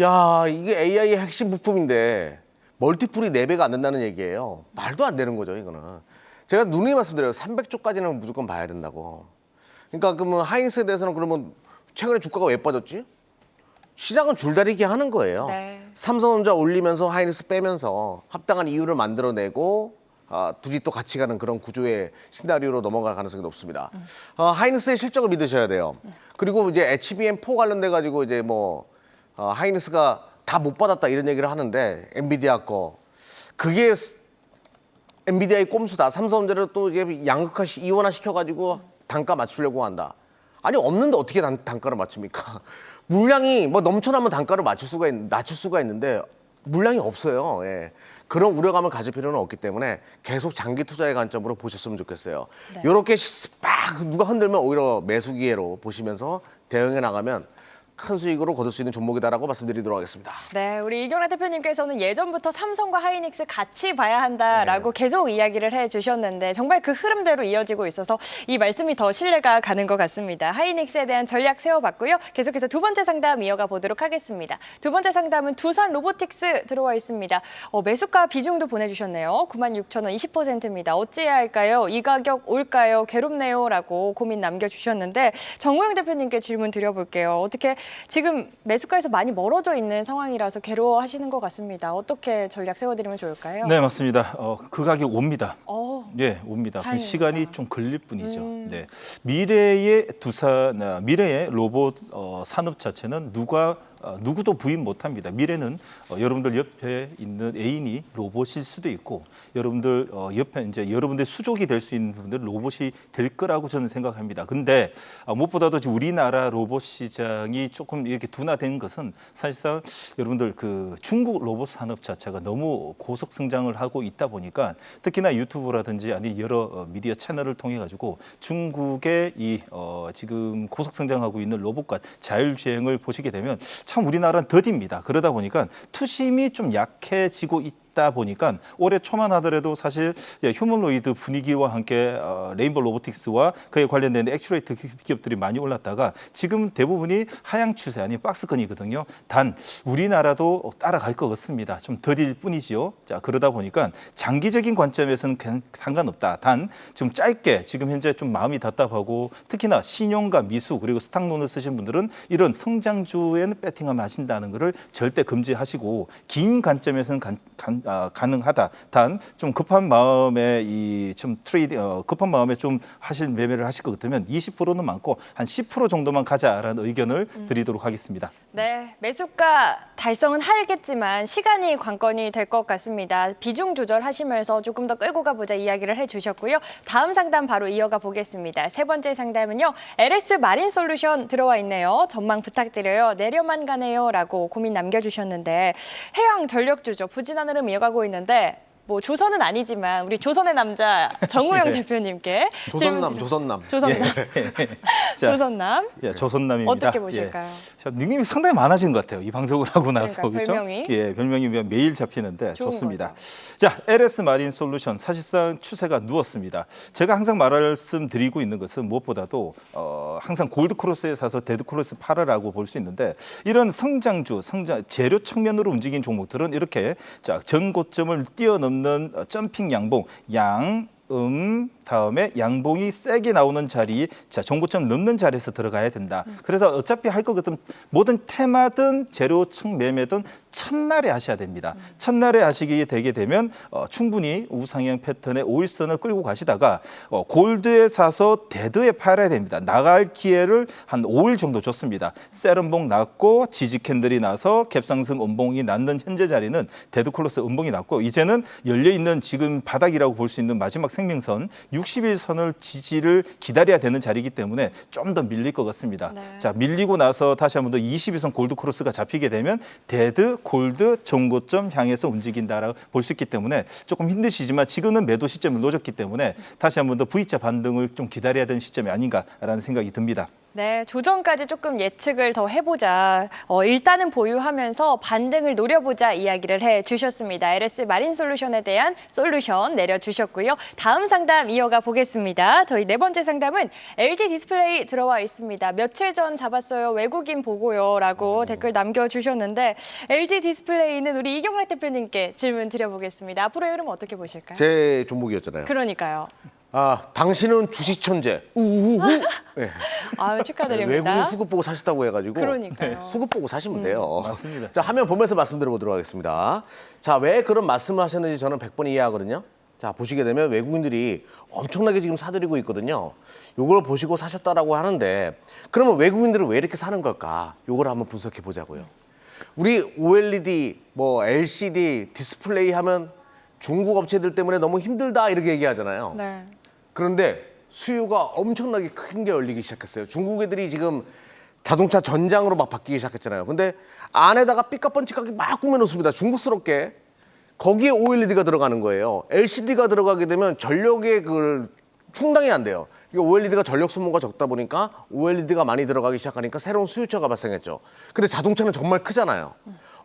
야, 이게 AI의 핵심 부품인데 멀티플이 4배가 안 된다는 얘기예요. 말도 안 되는 거죠, 이거는. 제가 누누이 말씀드려요. 300조까지는 무조건 봐야 된다고. 그러니까 그러면 하이닉스에 대해서는 그러면 최근에 주가가 왜 빠졌지? 시장은 줄다리기 하는 거예요. 네. 삼성전자 올리면서 하이닉스 빼면서 합당한 이유를 만들어내고 둘이 또 같이 가는 그런 구조의 시나리오로 넘어갈 가능성이 높습니다. 하이닉스의 실적을 믿으셔야 돼요. 그리고 이제 HBM4 관련돼 가지고 이제 뭐 하이닉스가 다 못 받았다 이런 얘기를 하는데 엔비디아 거 그게 엔비디아의 꼼수다. 삼성전자를 또 이제 이원화 시켜가지고 단가 맞추려고 한다. 아니 없는데 어떻게 단가를 맞춥니까? 물량이 뭐 넘쳐나면 단가를 낮출 수가 있는데 물량이 없어요. 예. 그런 우려감을 가질 필요는 없기 때문에 계속 장기 투자의 관점으로 보셨으면 좋겠어요. 네. 이렇게 막 누가 흔들면 오히려 매수 기회로 보시면서 대응해 나가면 큰 수익으로 거둘 수 있는 종목이다라고 말씀드리도록 하겠습니다. 네, 우리 이경란 대표님께서는 예전부터 삼성과 하이닉스 같이 봐야 한다라고 계속 이야기를 해주셨는데 정말 그 흐름대로 이어지고 있어서 이 말씀이 더 신뢰가 가는 것 같습니다. 하이닉스에 대한 전략 세워봤고요. 계속해서 두 번째 상담 이어가 보도록 하겠습니다. 두 번째 상담은 두산 로보틱스 들어와 있습니다. 매수가 비중도 보내주셨네요. 96,000원 20%입니다. 어찌해야 할까요? 이 가격 올까요? 괴롭네요 라고 고민 남겨주셨는데 정우영 대표님께 질문 드려볼게요. 어떻게 지금 매수가에서 많이 멀어져 있는 상황이라서 괴로워하시는 것 같습니다. 어떻게 전략 세워드리면 좋을까요? 네, 맞습니다. 그 가격 옵니다. 네. 옵니다. 그 다행입니다. 시간이 좀 걸릴 뿐이죠. 네, 미래의 미래의 로봇 산업 자체는 누구도 부인 못합니다. 미래는 여러분들 옆에 있는 애인이 로봇일 수도 있고 여러분들 옆에 이제 여러분들 수족이 될 수 있는 분들 로봇이 될 거라고 저는 생각합니다. 근데 무엇보다도 우리나라 로봇 시장이 조금 이렇게 둔화된 것은 사실상 여러분들 그 중국 로봇 산업 자체가 너무 고속 성장을 하고 있다 보니까 특히나 유튜브라든지 아니 여러 미디어 채널을 통해 가지고 중국의 이 지금 고속 성장하고 있는 로봇과 자율주행을 보시게 되면 참 우리나라는 더딥니다. 그러다 보니까 투심이 좀 약해지고 있다 보니까 올해 초만 하더라도 사실 휴머노이드 분위기와 함께 레인보우 로보틱스와 그에 관련된 액추레이터 기업들이 많이 올랐다가 지금 대부분이 하향 추세 아니면 박스권이거든요. 단 우리나라도 따라갈 것 같습니다. 좀 더딜 뿐이지요. 자, 그러다 보니까 장기적인 관점에서는 상관없다. 단 좀 짧게 지금 현재 좀 마음이 답답하고 특히나 신용과 미수 그리고 스탁론을 쓰신 분들은 이런 성장주에는 배팅하면 하신다는 것을 절대 금지하시고 긴 관점에서는 가능하다. 단 좀 급한 마음에 급한 마음에 좀 매매를 하실 것 같으면 20%는 많고 한 10% 정도만 가자라는 의견을 드리도록 하겠습니다. 네, 매수가 달성은 하겠지만 시간이 관건이 될 것 같습니다. 비중 조절하시면서 조금 더 끌고 가보자 이야기를 해주셨고요. 다음 상담 바로 이어가 보겠습니다. 세 번째 상담은요. LS 마린 솔루션 들어와 있네요. 전망 부탁드려요. 내려만 가네요 라고 고민 남겨주셨는데 해양 전력주죠. 부진한 흐름 이어가고 있는데 뭐 조선은 아니지만 우리 조선의 남자 정우영 대표님께 조선남. 자, 조선남 조선남입니다. 어떻게 보실까요? 자, 닉네임이 상당히 많아진 것 같아요. 이 방송을 하고 나서 그러니까, 그렇죠? 별명이? 별명이 매일 잡히는데 좋은 좋습니다. 거죠. 자, LS 마린 솔루션 사실상 추세가 누웠습니다. 제가 항상 말씀드리고 있는 것은 무엇보다도 항상 골드 크로스에 사서 데드 크로스 팔아라고 볼 수 있는데 이런 재료 측면으로 움직인 종목들은 이렇게 자, 전고점을 뛰어넘는 점핑 양봉 다음에 양봉이 세게 나오는 자리, 자 종고점 넘는 자리에서 들어가야 된다. 그래서 어차피 할 것 같은 모든 테마든 재료층 매매든 첫날에 하셔야 됩니다. 첫날에 하시게 되게 되면 충분히 우상향 패턴의 5일선을 끌고 가시다가 골드에 사서 데드에 팔아야 됩니다. 나갈 기회를 한 5일 정도 줬습니다. 셀음봉 났고 지지 캔들이 나서 갭상승 음봉이 났는 현재 자리는 데드 클로스 음봉이 났고 이제는 열려 있는 지금 바닥이라고 볼 수 있는 마지막 생명선 60일선을 지지를 기다려야 되는 자리이기 때문에 좀 더 밀릴 것 같습니다. 네. 자, 밀리고 나서 다시 한 번 더 22선 골드 크로스가 잡히게 되면 데드, 골드, 정고점 향해서 움직인다라고 볼 수 있기 때문에 조금 힘드시지만 지금은 매도 시점을 놓쳤기 때문에 다시 한 번 더 V자 반등을 좀 기다려야 되는 시점이 아닌가라는 생각이 듭니다. 네, 조정까지 조금 예측을 더 해보자. 일단은 보유하면서 반등을 노려보자 이야기를 해주셨습니다. LS 마린솔루션에 대한 솔루션 내려주셨고요. 다음 상담 이어가 보겠습니다. 저희 네 번째 상담은 LG 디스플레이 들어와 있습니다. 며칠 전 잡았어요. 외국인 보고요. 라고 댓글 남겨주셨는데 LG 디스플레이는 우리 이경락 대표님께 질문 드려보겠습니다. 앞으로의 흐름 어떻게 보실까요? 제 종목이었잖아요. 그러니까요. 당신은 주식 천재. 우우우. 네. 아유, 축하드립니다. 외국인 수급 보고 사셨다고 해가지고 그러니까요. 수급 보고 사시면 돼요. 맞습니다. 자, 화면 보면서 말씀드려보도록 하겠습니다. 자, 왜 그런 말씀을 하셨는지 저는 100번 이해하거든요. 자, 보시게 되면 외국인들이 엄청나게 지금 사들이고 있거든요. 요걸 보시고 사셨다라고 하는데 그러면 외국인들은 왜 이렇게 사는 걸까? 요걸 한번 분석해 보자고요. 우리 OLED, 뭐 LCD, 디스플레이 하면 중국 업체들 때문에 너무 힘들다 이렇게 얘기하잖아요. 네. 그런데 수요가 엄청나게 큰 게 열리기 시작했어요. 중국 애들이 지금 자동차 전장으로 막 바뀌기 시작했잖아요. 근데 안에다가 삐까뻔쩍하게 막 꾸며놓습니다. 중국스럽게. 거기에 OLED가 들어가는 거예요. LCD가 들어가게 되면 전력의 그 충당이 안 돼요. OLED가 전력 소모가 적다 보니까 OLED가 많이 들어가기 시작하니까 새로운 수요처가 발생했죠. 근데 자동차는 정말 크잖아요.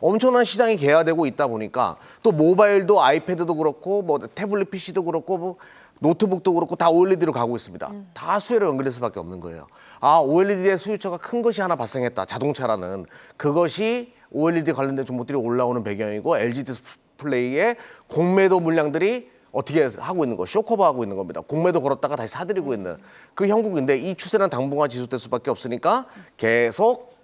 엄청난 시장이 개화되고 있다 보니까 또 모바일도 아이패드도 그렇고 뭐 태블릿 PC도 그렇고 뭐 노트북도 그렇고 다 OLED로 가고 있습니다. 다 수요로 연결될 수밖에 없는 거예요. OLED의 수요처가 큰 것이 하나 발생했다. 자동차라는. 그것이 OLED 관련된 종목들이 올라오는 배경이고 LG 디스플레이의 공매도 물량들이 어떻게 하고 있는 거, 쇼커버하고 있는 겁니다. 공매도 걸었다가 다시 사들이고 있는 그 형국인데 이 추세는 당분간 지속될 수밖에 없으니까 계속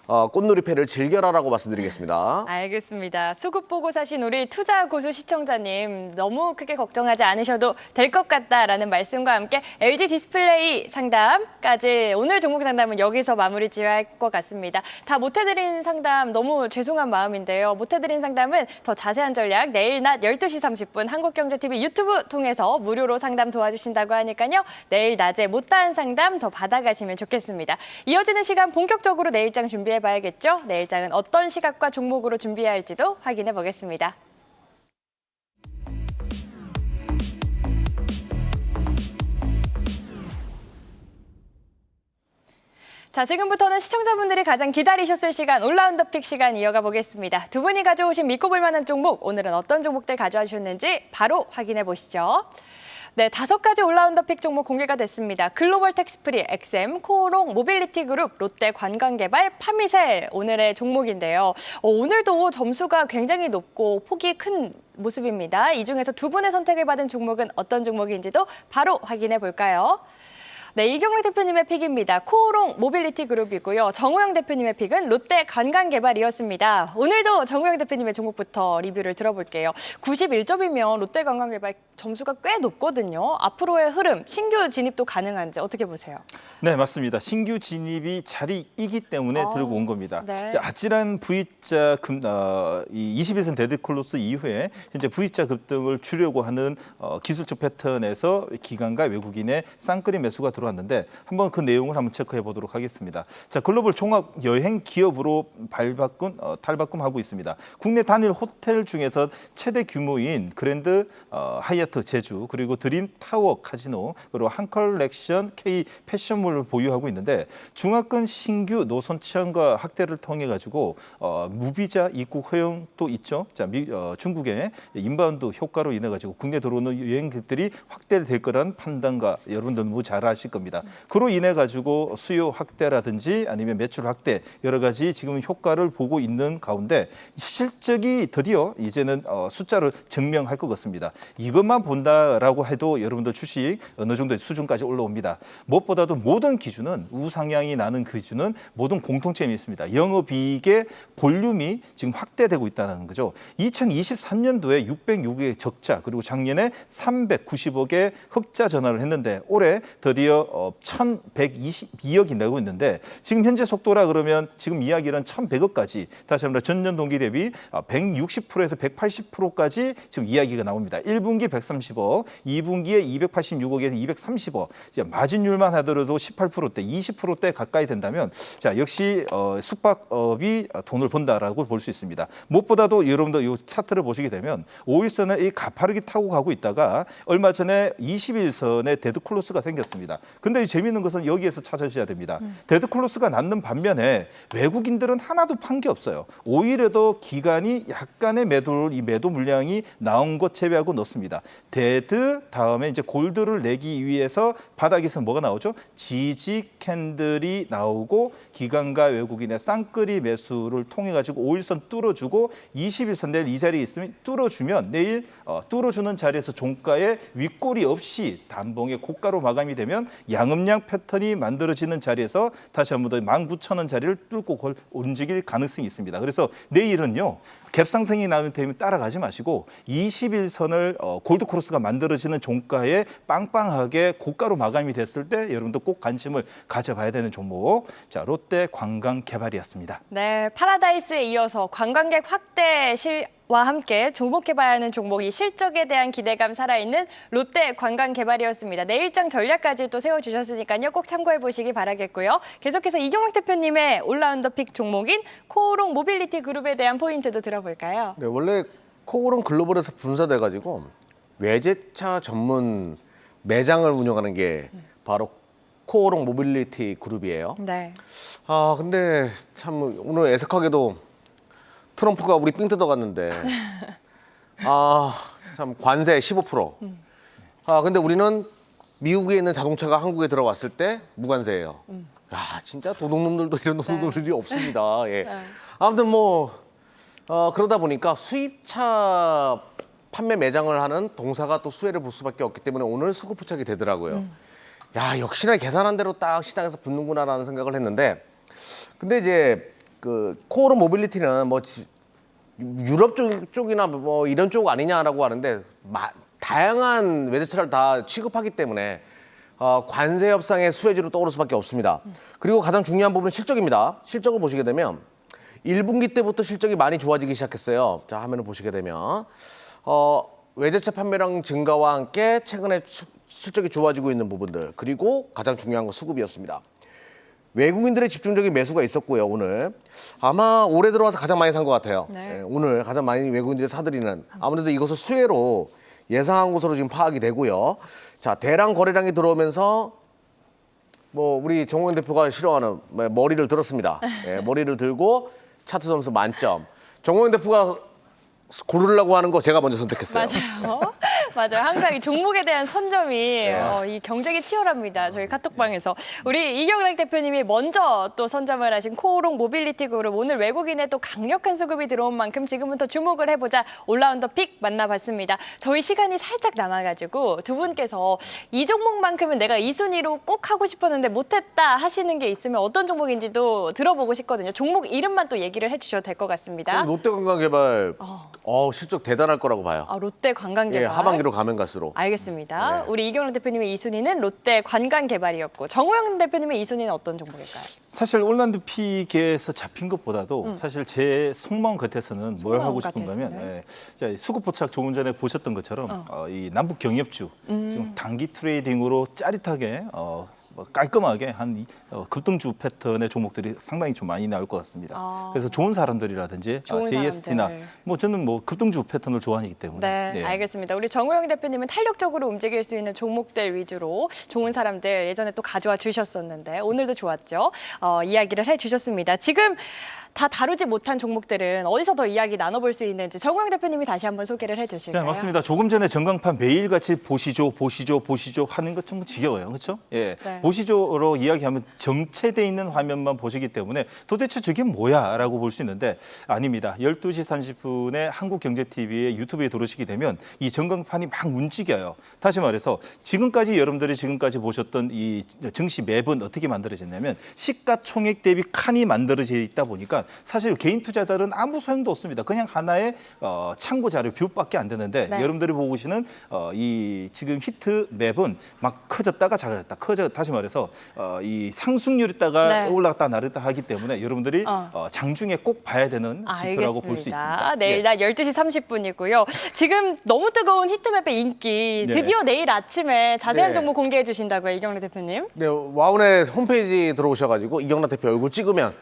꽃놀이패를 즐겨라라고 말씀드리겠습니다. 알겠습니다. 수급 보고 사신 우리 투자 고수 시청자님 너무 크게 걱정하지 않으셔도 될 것 같다라는 말씀과 함께 LG 디스플레이 상담까지 오늘 종목 상담은 여기서 마무리 지어야 할 것 같습니다. 다 못해드린 상담 너무 죄송한 마음인데요. 못해드린 상담은 더 자세한 전략 내일 낮 12시 30분 한국경제TV 유튜브 통해서 무료로 상담 도와주신다고 하니까요. 내일 낮에 못다한 상담 더 받아가시면 좋겠습니다. 이어지는 시간 본격적으로 내일장 준비해봐야겠죠? 내일장은 어떤 시각과 종목으로 준비해야 할지도 확인해 보겠습니다. 자, 지금부터는 시청자분들이 가장 기다리셨을 시간 올라운더 픽 시간 이어가 보겠습니다. 두 분이 가져오신 믿고 볼 만한 종목, 오늘은 어떤 종목들 가져와 주셨는지 바로 확인해 보시죠. 네, 5가지 올라운더 픽 종목 공개가 됐습니다. 글로벌 텍스프리, 엑셈, 코오롱, 모빌리티 그룹, 롯데 관광개발, 파미셀 오늘의 종목인데요. 오늘도 점수가 굉장히 높고 폭이 큰 모습입니다. 이 중에서 두 분의 선택을 받은 종목은 어떤 종목인지도 바로 확인해 볼까요? 네, 이경락 대표님의 픽입니다. 코오롱 모빌리티 그룹이고요. 정우영 대표님의 픽은 롯데 관광개발이었습니다. 오늘도 정우영 대표님의 종목부터 리뷰를 들어볼게요. 91점이면 롯데 관광개발 점수가 꽤 높거든요. 앞으로의 흐름, 신규 진입도 가능한지 어떻게 보세요? 네, 맞습니다. 신규 진입이 자리이기 때문에 들고 온 겁니다. 네. 자, 아찔한 V자 이 21선 데드클로스 이후에 현재 V자 급등을 주려고 하는 기술적 패턴에서 기관과 외국인의 쌍끌이 매수가 들어왔는데 한번 그 내용을 한번 체크해 보도록 하겠습니다. 자, 글로벌 종합 여행 기업으로 탈바꿈하고 있습니다. 국내 단일 호텔 중에서 최대 규모인 그랜드 하이아트 제주 그리고 드림 타워 카지노 그리고 한컬렉션 K 패션몰을 보유하고 있는데 중화권 신규 노선 지원과 확대를 통해 가지고 무비자 입국 허용도 있죠. 자, 중국의 인바운드 효과로 인해 가지고 국내 들어오는 여행객들이 확대될 거라는 판단과 여러분들 너무 잘 아실 겁니다. 그로 인해 가지고 수요 확대라든지 아니면 매출 확대 여러 가지 지금 효과를 보고 있는 가운데 실적이 드디어 이제는 숫자를 증명할 것 같습니다. 이것만 본다라고 해도 여러분들 주식 어느 정도의 수준까지 올라옵니다. 무엇보다도 모든 기준은 우상향이 나는 기준은 모든 공통점이 있습니다. 영업이익의 볼륨이 지금 확대되고 있다는 거죠. 2023년도에 606억의 적자 그리고 작년에 390억의 흑자 전환을 했는데 올해 드디어 1,122억이 내고 있는데 지금 현재 속도라 그러면 지금 이야기는 1,100억까지 다시 한번 전년 동기 대비 160%에서 180%까지 지금 이야기가 나옵니다. 1분기 130억, 2분기에 286억에서 230억. 마진율만 하더라도 18%대, 20%대 가까이 된다면 자 역시 숙박업이 돈을 번다라고 볼 수 있습니다. 무엇보다도 여러분들 이 차트를 보시게 되면 5일선을 이 가파르게 타고 가고 있다가 얼마 전에 21선에 데드클로스가 생겼습니다. 근데 재미있는 것은 여기에서 찾으셔야 됩니다. 데드클로스가 낳는 반면에 외국인들은 하나도 판 게 없어요. 오히려 더 기간이 약간의 이 매도 물량이 나온 것 제외하고 넣습니다. 데드 다음에 이제 골드를 내기 위해서 바닥에서 뭐가 나오죠? 지지 캔들이 나오고 기관과 외국인의 쌍끌이 매수를 통해 가지고 5일선 뚫어주고 20일선 내일 이 자리에 있으면 뚫어주면 내일 뚫어주는 자리에서 종가에 윗골이 없이 단봉의 고가로 마감이 되면 양음양 패턴이 만들어지는 자리에서 다시 한 번 더 19,000원 자리를 뚫고 움직일 가능성이 있습니다. 그래서 내일은요. 갭상승이 나오면 따라가지 마시고 21선을 골드 크로스가 만들어지는 종가에 빵빵하게 고가로 마감이 됐을 때 여러분도 꼭 관심을 가져봐야 되는 종목. 자, 롯데 관광개발이었습니다. 네, 파라다이스에 이어서 관광객 확대 와 함께 주목해봐야 하는 종목이 실적에 대한 기대감 살아있는 롯데 관광개발이었습니다. 내일장 전략까지 또 세워주셨으니까요. 꼭 참고해보시기 바라겠고요. 계속해서 이경학 대표님의 올라운더 픽 종목인 코오롱 모빌리티 그룹에 대한 포인트도 들어볼까요? 네, 원래 코오롱 글로벌에서 분사돼가지고 외제차 전문 매장을 운영하는 게 바로 코오롱 모빌리티 그룹이에요. 네. 아 근데 참 오늘 애석하게도 트럼프가 우리 삥 뜯어갔는데 아 참 관세 15%. 아 근데 우리는 미국에 있는 자동차가 한국에 들어왔을 때 무관세예요. 야 진짜 도둑놈들도 이런 도둑놈들이 없습니다. 예. 아무튼 뭐 그러다 보니까 수입차 판매 매장을 하는 동사가 또 수혜를 볼 수밖에 없기 때문에 오늘 수급 포착이 되더라고요. 야 역시나 계산한 대로 딱 시장에서 붙는구나라는 생각을 했는데 근데 이제 그 코오롱 모빌리티는 뭐 유럽 쪽이나 뭐 이런 쪽 아니냐라고 하는데 다양한 외제차를 다 취급하기 때문에 관세 협상의 수혜지로 떠오를 수밖에 없습니다. 그리고 가장 중요한 부분은 실적입니다. 실적을 보시게 되면 1분기 때부터 실적이 많이 좋아지기 시작했어요. 자 화면을 보시게 되면 외제차 판매량 증가와 함께 최근에 실적이 좋아지고 있는 부분들 그리고 가장 중요한 건 수급이었습니다. 외국인들의 집중적인 매수가 있었고요. 오늘 아마 올해 들어와서 가장 많이 산 것 같아요. 네. 예, 오늘 가장 많이 외국인들이 사들이는 아무래도 이것을 수혜로 예상한 것으로 지금 파악이 되고요. 자 대량 거래량이 들어오면서 뭐 우리 정호영 대표가 싫어하는 머리를 들었습니다. 예, 머리를 들고 차트 점수 만점. 정호영 대표가 고르려고 하는 거 제가 먼저 선택했어요. 맞아요. 맞아요. 항상 이 종목에 대한 선점이 이 경쟁이 치열합니다. 저희 카톡방에서. 우리 이경락 대표님이 먼저 또 선점을 하신 코오롱 모빌리티 그룹 오늘 외국인의 또 강력한 수급이 들어온 만큼 지금은 더 주목을 해보자 올라운더 픽 만나봤습니다. 저희 시간이 살짝 남아가지고 두 분께서 이 종목만큼은 내가 이 순위로 꼭 하고 싶었는데 못했다 하시는 게 있으면 어떤 종목인지도 들어보고 싶거든요. 종목 이름만 또 얘기를 해주셔도 될 것 같습니다. 롯데관광개발 실적 대단할 거라고 봐요. 롯데 관광개발. 예, 하반기로 가면 갈수록. 알겠습니다. 네. 우리 이경락 대표님의 이 순위는 롯데 관광개발이었고 정호영 대표님의 이 순위는 어떤 종목일까요? 사실 올라운드 픽에서 잡힌 것보다도 사실 제 속마음 같아서는 뭘 하고 싶은가면 자, 수급 포착 조금 전에 보셨던 것처럼 이 남북 경협주 지금 단기 트레이딩으로 짜릿하게 뭐 깔끔하게 한 급등주 패턴의 종목들이 상당히 좀 많이 나올 것 같습니다. 그래서 좋은 사람들이라든지 좋은 JST나 사람들. 뭐 저는 뭐 급등주 패턴을 좋아하기 때문에 네, 알겠습니다. 우리 정호영 대표님은 탄력적으로 움직일 수 있는 종목들 위주로 좋은 사람들 예전에 또 가져와 주셨었는데 오늘도 좋았죠. 이야기를 해주셨습니다. 지금 다 다루지 못한 종목들은 어디서 더 이야기 나눠볼 수 있는지 정호영 대표님이 다시 한번 소개를 해주실까요? 네, 맞습니다. 조금 전에 전광판 매일같이 보시죠 하는 것 좀 지겨워요. 그렇죠? 예. 네. 보시죠로 이야기하면 정체돼 있는 화면만 보시기 때문에 도대체 저게 뭐야? 라고 볼 수 있는데 아닙니다. 12시 30분에 한국경제TV의 유튜브에 들어오시게 되면 이 전광판이 막 움직여요. 다시 말해서 여러분들이 지금까지 보셨던 이 증시 맵은 어떻게 만들어졌냐면 시가총액 대비 칸이 만들어져 있다 보니까 사실 개인 투자자들은 아무 소용도 없습니다. 그냥 하나의 참고 자료 뷰밖에 안 되는데 네. 여러분들이 보고 계시는 이 지금 히트 맵은 막 커졌다가 작아졌다. 다시 말해서 이 상승률이다가 네. 올랐다 내렸다 하기 때문에 여러분들이 장중에 꼭 봐야 되는 지표라고 볼 수 있습니다. 내일 낮 12시 30분이고요. 지금 너무 뜨거운 히트맵의 인기 네. 드디어 내일 아침에 자세한 네. 정보 공개해 주신다고요, 이경락 대표님. 네, 와운의 홈페이지 들어오셔가지고 이경락 대표 얼굴 찍으면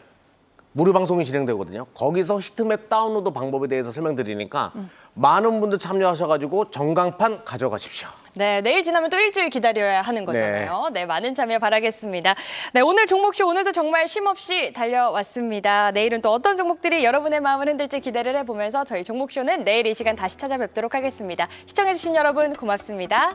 무료 방송이 진행되거든요. 거기서 히트맵 다운로드 방법에 대해서 설명드리니까 많은 분들 참여하셔가지고 전광판 가져가십시오. 네, 내일 지나면 또 일주일 기다려야 하는 거잖아요. 네, 많은 참여 바라겠습니다. 네, 오늘 종목쇼 오늘도 정말 쉼없이 달려왔습니다. 내일은 또 어떤 종목들이 여러분의 마음을 흔들지 기대를 해보면서 저희 종목쇼는 내일 이 시간 다시 찾아뵙도록 하겠습니다. 시청해주신 여러분 고맙습니다.